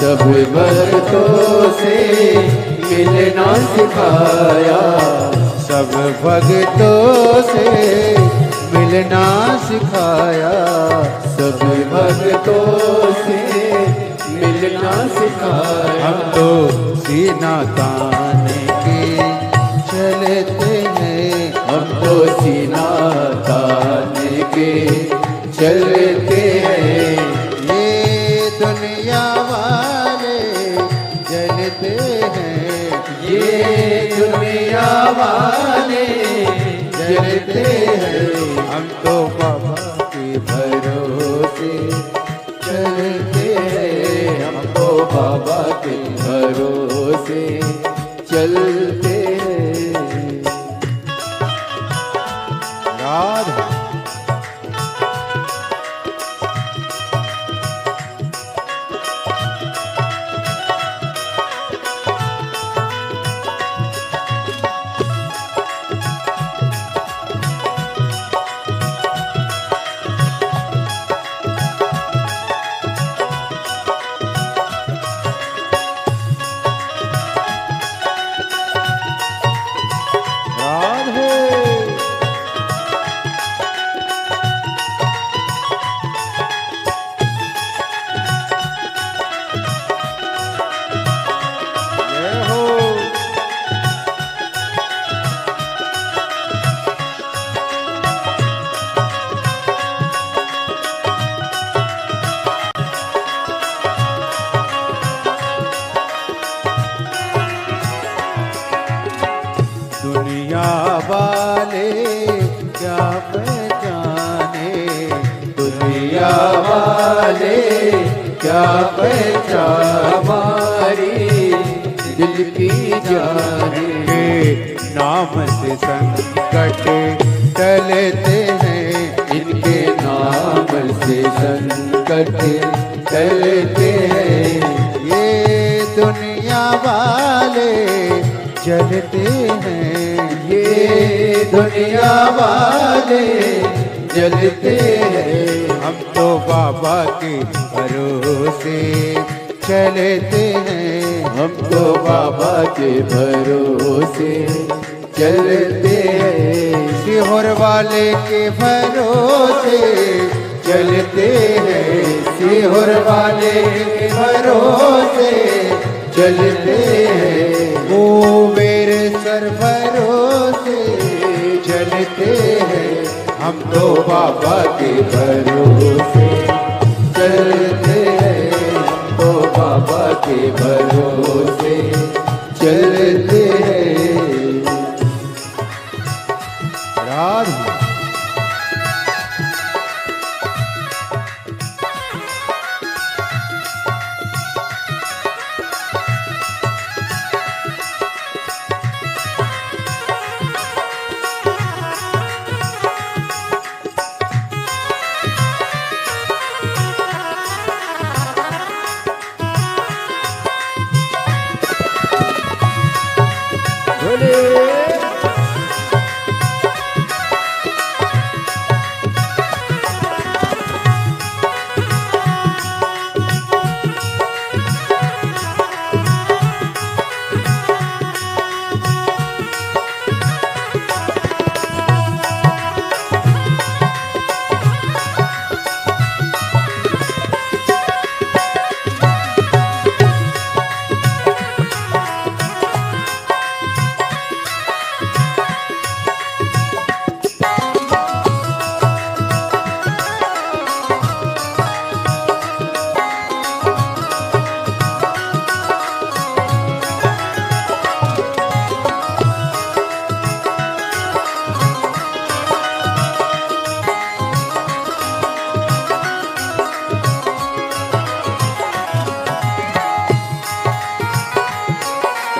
सब भक्तों से मिलना सिखाया, सब भक्तों से मिलना सिखाया, सब भक्तों से मिलना सिखाया। हम तो सीना तान के चलते हैं, हम तो सीना तान के चलते हैं, ये दुनिया वाले जलते हैं, ये दुनिया वाले जलते हैं, हम तो बाबा के भरोसे चलते हैं, हम तो बाबा के भरोसे चलते हैं। राधा दुनिया वाले क्या पहचाने, दुनिया वाले क्या पहचान, हमारी दिल की जाने के नाम से संकट टलते हैं, इनके नाम से संकट टलते हैं, ये दुनिया वाले जलते हैं, ये दुनिया वाले जलते हैं, हम तो बाबा के भरोसे चलते हैं, हम तो बाबा के भरोसे चलते हैं, सीहोर वाले के भरोसे चलते हैं, सीहोर वाले के भरोसे चलते हैं, कुबेर सर भरोसे चलते हैं, हम तो बाबा के भरोसे चलते हैं, हम तो बाबा के भरोसे चलते हैं।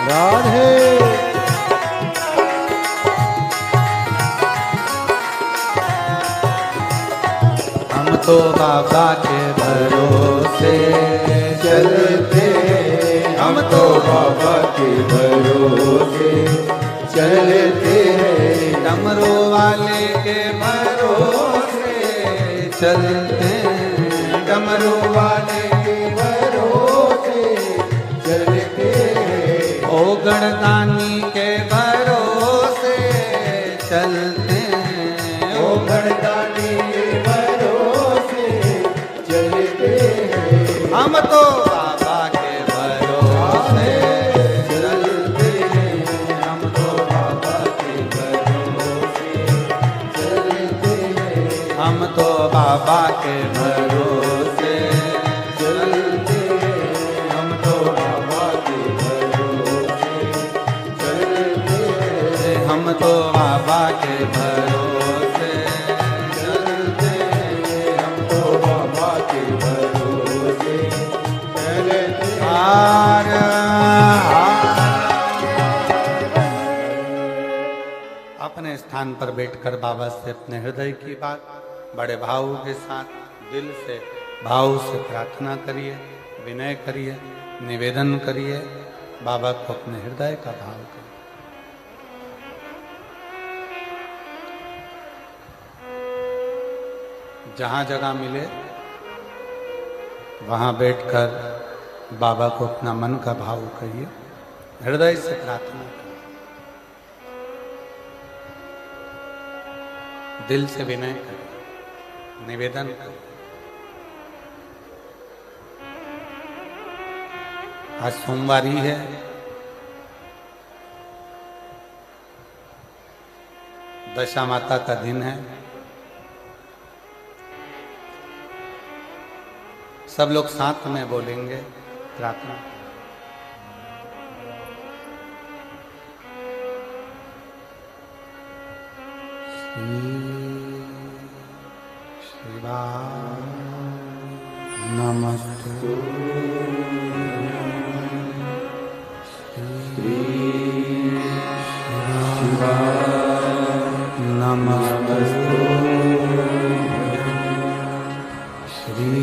राधे हम तो बाबा के भरोसे चलते हैं, हम तो बाबा के भरोसे चलते हैं, डमरू वाले के भरोसे चलते हैं, डमरू वाले के भरोसे चलते हैं, ओ गणदानी के भरोसे चलते हैं, ओ गणदानी के भरोसे चलते हैं, हम तो बाबा के भरोसे चलते हैं, हम तो बाबा के भरोसे चलते हैं, हम तो बाबा के भरोसे चलते हैं, हम तो बाबा के भरोसे चलते हैं, हम तो बाबा के भरोसे चलते हैं, हम तो बाबा के भरोसे चलते हैं। हार अपने स्थान पर बैठकर बाबा से अपने हृदय की बात बड़े भाव के साथ दिल से भाव से प्रार्थना करिए, विनय करिए, निवेदन करिए, बाबा को अपने हृदय का भाव करिए। जहाँ जगह मिले वहाँ बैठकर बाबा को अपना मन का भाव कहिए, हृदय से प्रार्थना करिए, दिल से विनय करिए, निवेदन करिए। आज सोमवार ही है, दशा माता का दिन है। सब लोग साथ में बोलेंगे प्रार्थना। शिवाय नमस्ते। नमस्ते। श्री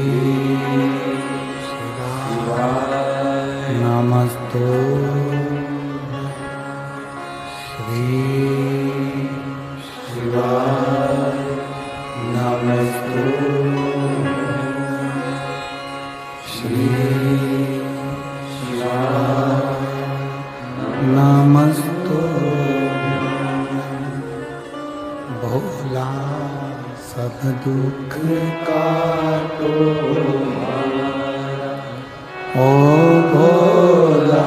नमस्ते। श्री शिवाय नमस्ते। श्री शिवाय भोला सब दुख काटो ओ भोला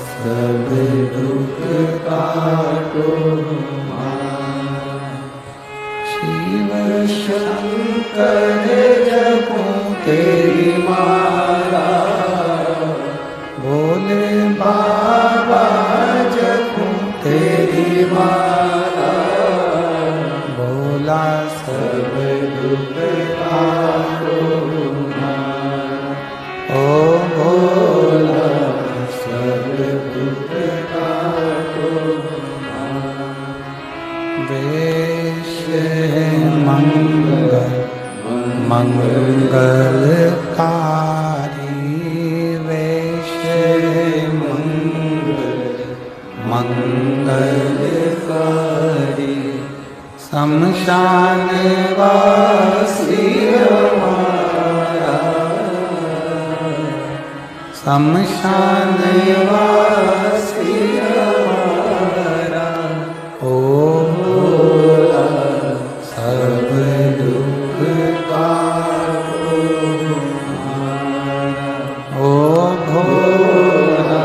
सब दुख काटो शिव शंकर जपो तेरी माला भोले बाबा जपो तेरी माला भोला सब दुख काटो ओ भोला सब दुख काटो वेश मंगल मंगलकारी वेश मंगलकारी शमशान वासी हमारा शमशान वासी हमारा ओ भोला सब दुख काटो ओ भोला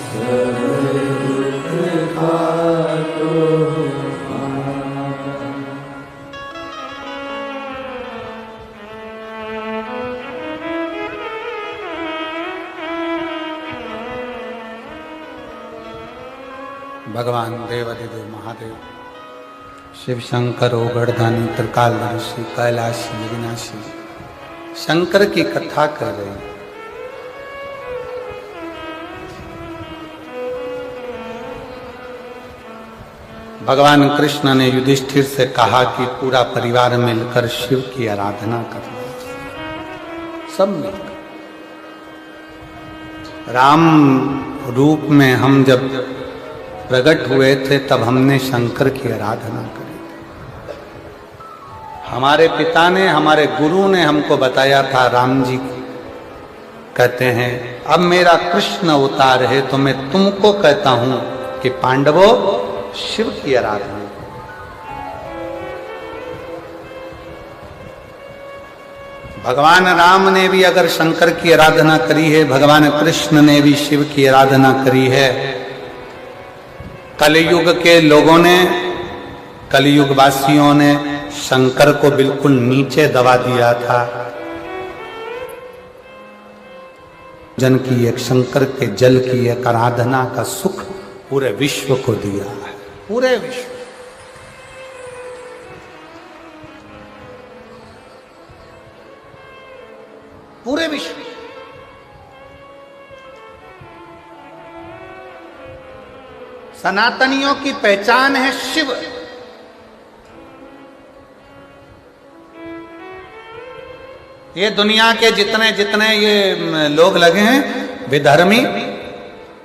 सब दुख काटो भगवान देवाधिदेव महादेव शिव शंकर ओगढ़धानी त्रिकाल ऋषि कैलाशी विनाशी शंकर की कथा कर रही। भगवान कृष्ण ने युधिष्ठिर से कहा कि पूरा परिवार मिलकर शिव की आराधना करना, सब मिलकर। राम रूप में हम जब प्रकट हुए थे तब हमने शंकर की आराधना करी थी। हमारे पिता ने, हमारे गुरु ने हमको बताया था, राम जी कहते हैं अब मेरा कृष्ण अवतार है तो मैं तुमको कहता हूं कि पांडवों शिव की आराधना। भगवान राम ने भी अगर शंकर की आराधना करी है, भगवान कृष्ण ने भी शिव की आराधना करी है। कलयुग के लोगों ने, कलयुग वासियों ने शंकर को बिल्कुल नीचे दबा दिया था। जन की एक शंकर के जल की एक आराधना का सुख पूरे विश्व को दिया है, पूरे विश्व। पूरे विश्व। सनातनियों की पहचान है शिव। ये दुनिया के जितने जितने ये लोग लगे हैं विधर्मी,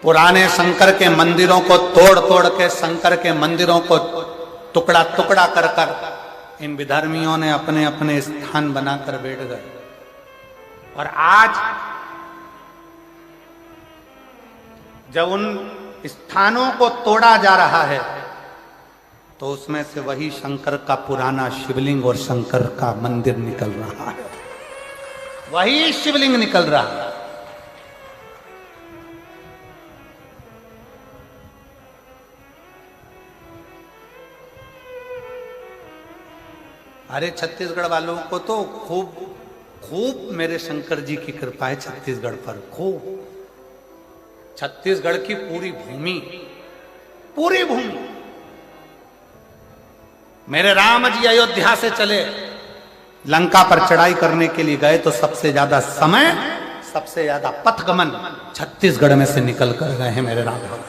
पुराने शंकर के मंदिरों को तोड़ तोड़ के शंकर के मंदिरों को टुकड़ा टुकड़ा कर कर इन विधर्मियों ने अपने अपने स्थान बनाकर बैठ गए। और आज जब उन स्थानों को तोड़ा जा रहा है तो उसमें से वही शंकर का पुराना शिवलिंग और शंकर का मंदिर निकल रहा है, वही शिवलिंग निकल रहा है। अरे छत्तीसगढ़ वालों को तो खूब खूब मेरे शंकर जी की कृपा है छत्तीसगढ़ पर, खूब। छत्तीसगढ़ की पूरी भूमि, पूरी भूमि। मेरे राम जी अयोध्या से चले, लंका पर चढ़ाई करने के लिए गए तो सबसे ज्यादा समय, सबसे ज्यादा पथगमन छत्तीसगढ़ में से निकल कर गए हैं मेरे राम भगवान।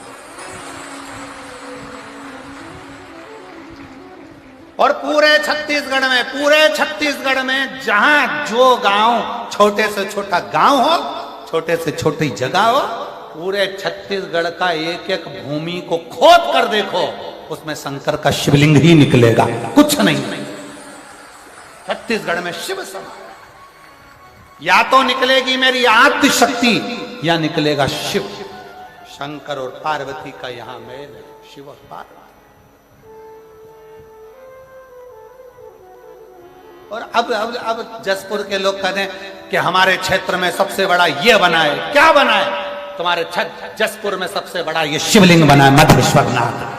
और पूरे छत्तीसगढ़ में जहां जो गांव, छोटे से छोटा गांव हो, छोटे से छोटी जगह हो, पूरे छत्तीसगढ़ का एक एक भूमि को खोद कर देखो, उसमें शंकर का शिवलिंग ही निकलेगा, कुछ नहीं। छत्तीसगढ़ में शिव समा, या तो निकलेगी मेरी आद्य शक्ति या निकलेगा शिव। शंकर और पार्वती का यहां मेल है, शिव और पार्वती। और अब जसपुर के लोग कहते हैं कि हमारे क्षेत्र में सबसे बड़ा ये बना है। क्या बना है? तुम्हारे जसपुर में सबसे बड़ा ये शिवलिंग बना है मधेश्वरनाथ।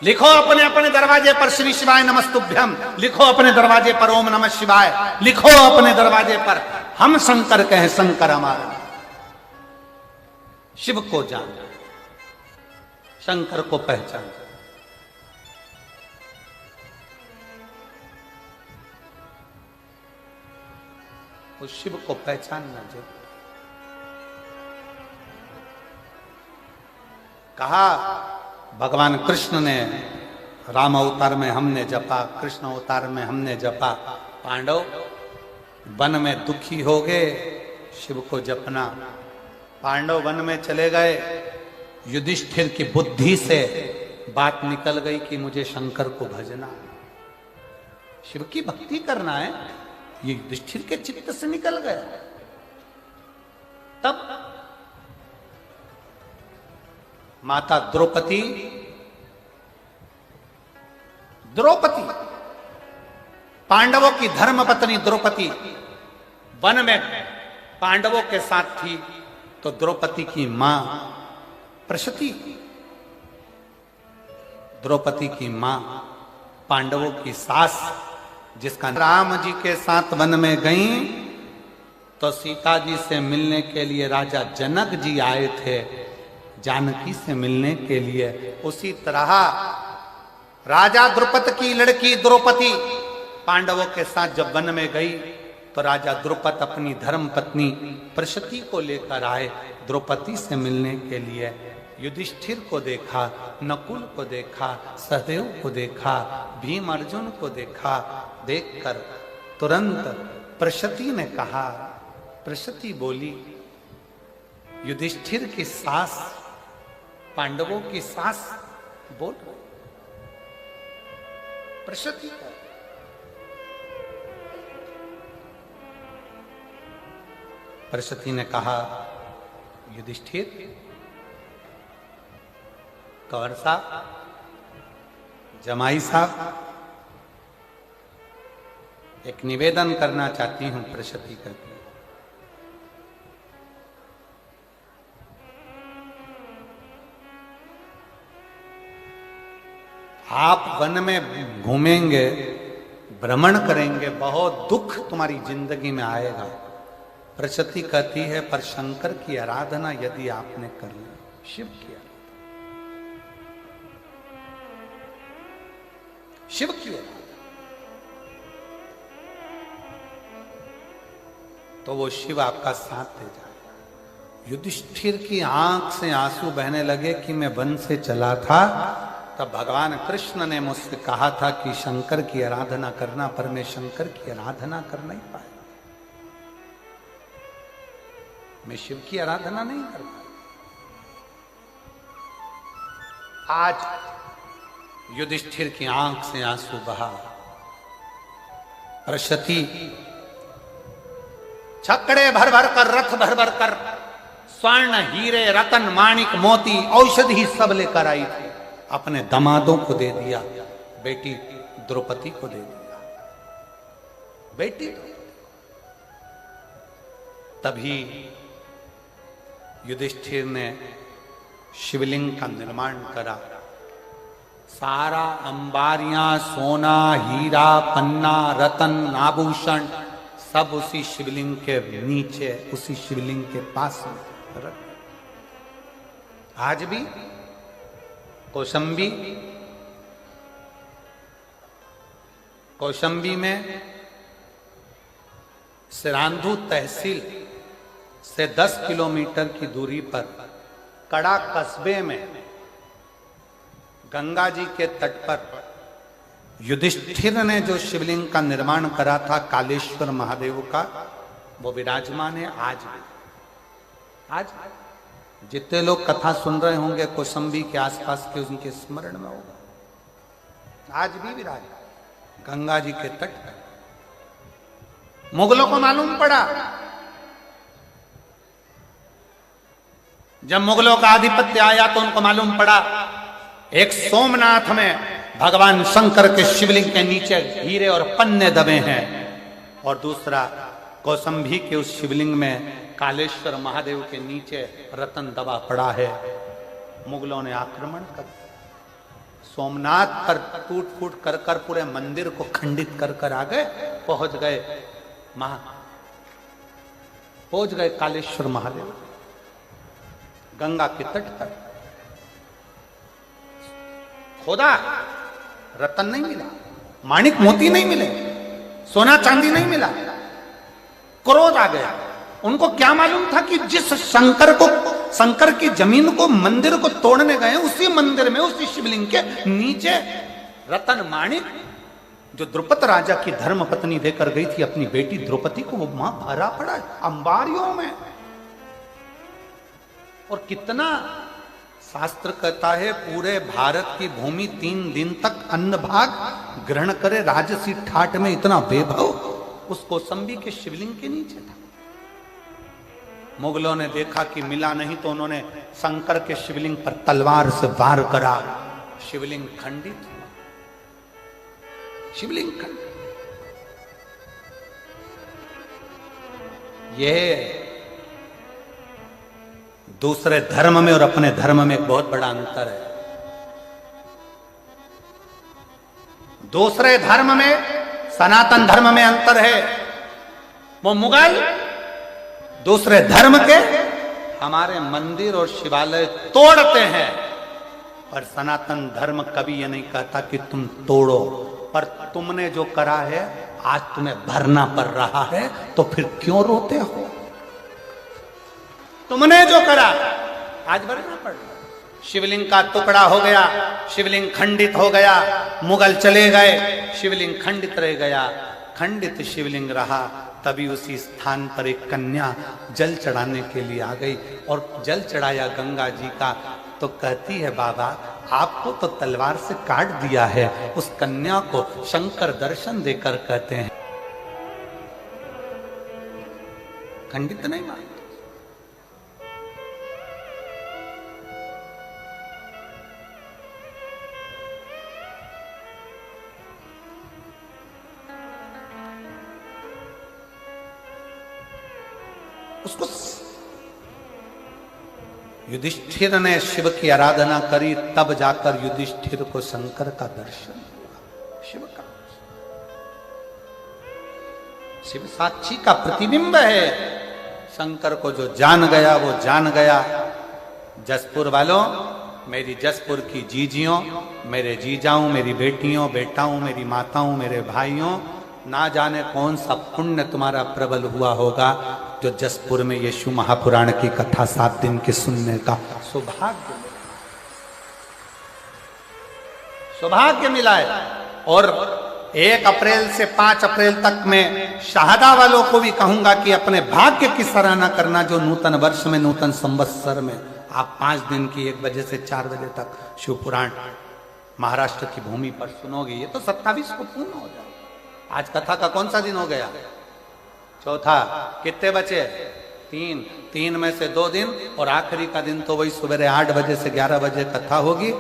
लिखो अपने अपने दरवाजे पर श्री शिवाय नमस्तुभ्यम, लिखो अपने दरवाजे पर ओम नमः शिवाय, लिखो अपने दरवाजे पर हम शंकर के हैं, शंकर हमारा। शिव को जान, शंकर को पहचान। उस शिव को पहचानना जरूर। कहा भगवान कृष्ण ने राम अवतार में हमने जपा, कृष्ण अवतार में हमने जपा। पांडव वन में दुखी हो गए, शिव को जपना। पांडव वन में चले गए, युधिष्ठिर की बुद्धि से बात निकल गई कि मुझे शंकर को भजना, शिव की भक्ति करना है। ये युधिष्ठिर के चित्त से निकल गया। तब माता द्रौपदी पांडवों की धर्मपत्नी द्रौपदी वन में पांडवों के साथ थी, तो द्रौपदी की मां प्रसूति, द्रौपदी की मां पांडवों की सास, जिसका राम जी के साथ वन में गई तो सीता जी से मिलने के लिए राजा जनक जी आए थे, जानकी से मिलने के लिए। उसी तरह राजा द्रुपद की लड़की द्रौपदी पांडवों के साथ जब वन में गई तो राजा द्रुपद अपनी धर्म पत्नी प्रसूति को लेकर आए द्रौपदी से मिलने के लिए। युधिष्ठिर को देखा, नकुल को देखा, सहदेव को देखा, भीम अर्जुन को देखा। देखकर तुरंत प्रसूति ने कहा, प्रसूति बोली, युधिष्ठिर की सास, पांडवों की सास बोल। प्रसूति प्रसूति ने कहा, युधिष्ठिर, कंवर साहब, जमाई साहब, एक निवेदन करना चाहती हूं। प्रसूति करती, आप वन में घूमेंगे, भ्रमण करेंगे, बहुत दुख तुम्हारी जिंदगी में आएगा। प्रसूति कहती है, पर शंकर की आराधना यदि आपने कर ली, शिव की आराधना, शिव की आराधना, तो वो शिव आपका साथ दे जाएगा। युधिष्ठिर की आंख से आंसू बहने लगे कि मैं वन से चला था, तब भगवान कृष्ण ने मुझसे कहा था कि शंकर की आराधना करना, पर मैं शंकर की आराधना कर नहीं पाया, मैं शिव की आराधना नहीं कर पाया। आज युधिष्ठिर की आंख से आंसू बहा। प्रसूति छकड़े भर भर कर, रथ भर भर कर, स्वर्ण, हीरे, रतन, माणिक, मोती, औषधि सब लेकर आई थी। अपने दामादों को दे दिया, बेटी द्रौपदी को दे दिया, बेटी। तभी युधिष्ठिर ने शिवलिंग का निर्माण करा। सारा अंबारियां, सोना, हीरा, पन्ना, रतन, आभूषण सब उसी शिवलिंग के नीचे, उसी शिवलिंग के पास में रख। आज भी कौशंबी में सिरांधु तहसील से 10 किलोमीटर की दूरी पर कड़ा कस्बे में गंगा जी के तट पर युधिष्ठिर ने जो शिवलिंग का निर्माण करा था कालेश्वर महादेव का, वो विराजमान है आज भी। आज जितने लोग कथा सुन रहे होंगे कौशंबी के आसपास के, उनके स्मरण में होगा। आज भी विराज गंगा जी के तट पर। मुगलों को मालूम पड़ा, जब मुगलों का आधिपत्य आया तो उनको मालूम पड़ा एक सोमनाथ में भगवान शंकर के शिवलिंग के नीचे हीरे और पन्ने दबे हैं, और दूसरा कौसंभी के उस शिवलिंग में कालेश्वर महादेव के नीचे रतन दबा पड़ा है। मुगलों ने आक्रमण कर सोमनाथ पर टूट फूट कर कर पूरे मंदिर को खंडित कर कर आ गए, पहुंच गए कालेश्वर महादेव गंगा के तट पर। खोदा, रतन नहीं मिला, माणिक मोती नहीं मिले, सोना चांदी नहीं मिला। क्रोध आ गया। उनको क्या मालूम था कि जिस शंकर की जमीन को, मंदिर को तोड़ने गए, उसी मंदिर में, उसी शिवलिंग के नीचे रतन माणिक जो द्रुपद राजा की धर्म पत्नी देकर गई थी अपनी बेटी द्रौपदी को, वो मां भरा पड़ा है अंबारियों में। और कितना शास्त्र कहता है पूरे भारत की भूमि 3 दिन तक अन्न भाग ग्रहण करे राजसी ठाट में, इतना वैभव उस कौसंबी के शिवलिंग के नीचे था। मुगलों ने देखा कि मिला नहीं तो उन्होंने शंकर के शिवलिंग पर तलवार से वार करा, शिवलिंग खंडित हुआ, शिवलिंग खंडित। यह दूसरे धर्म में और अपने धर्म में एक बहुत बड़ा अंतर है। दूसरे धर्म में, सनातन धर्म में अंतर है। वो मुगल दूसरे धर्म के हमारे मंदिर और शिवालय तोड़ते हैं, पर सनातन धर्म कभी ये नहीं कहता कि तुम तोड़ो, पर तुमने जो करा है आज तुम्हें भरना पड़ रहा है, तो फिर क्यों रोते हो? तुमने जो करा आज भरना पड़ रहा। शिवलिंग का टुकड़ा हो गया, शिवलिंग खंडित हो गया, मुगल चले गए, शिवलिंग खंडित रह गया। खंडित शिवलिंग रहा, तभी उसी स्थान पर एक कन्या जल चढ़ाने के लिए आ गई और जल चढ़ाया गंगा जी का। तो कहती है बाबा आपको तो तलवार से काट दिया है। उस कन्या को शंकर दर्शन देकर कहते हैं खंडित नहीं मानते। उसको युधिष्ठिर ने शिव की आराधना करी, तब जाकर युधिष्ठिर को शंकर का दर्शन हुआ। शिव का, शिव साक्षी का प्रतिबिंब है। शंकर को जो जान गया वो जान गया। जसपुर वालों, मेरी जसपुर की जीजियों, मेरे जीजाओं, मेरी बेटियों, बेटाओं, मेरी माताओं, मेरे भाइयों, ना जाने कौन सा पुण्य तुम्हारा प्रबल हुआ होगा जो जसपुर में यीशु महापुराण की कथा 7 दिन के सुनने का सौभाग्य मिला है। और 1 अप्रैल से 5 अप्रैल तक मैं शाहदा वालों को भी कहूंगा कि अपने भाग्य की सराहना करना, जो नूतन वर्ष में, नूतन संवत्सर में आप 5 दिन की 1 बजे से 4 बजे तक शिव पुराण महाराष्ट्र की भूमि पर सुनोगे। ये तो 27 को पूर्ण हो जाए। आज कथा का कौन सा दिन हो गया? चौथा। कितने बचे? 3 में से 2 दिन, और आखिरी का दिन तो वही सुबह 8 बजे से 11 बजे कथा होगी।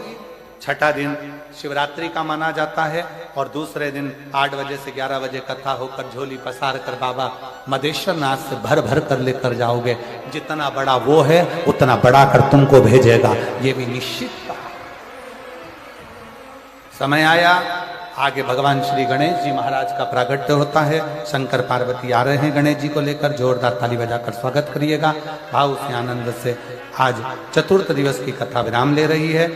छठा दिन शिवरात्रि का माना जाता है, और दूसरे दिन 8 बजे से 11 बजे कथा होकर झोली पसार कर बाबा मदेश्वर नाथ से भर भर कर लेकर जाओगे। जितना बड़ा वो है उतना बड़ा कर तुमको भेजेगा, ये भी निश्चित था। समय आया, आगे भगवान श्री गणेश जी महाराज का प्रागट्य होता है। शंकर पार्वती आ रहे हैं गणेश जी को लेकर, जोरदार ताली बजाकर स्वागत करिएगा। भाव से, आनंद से आज चतुर्थ दिवस की कथा विराम ले रही है।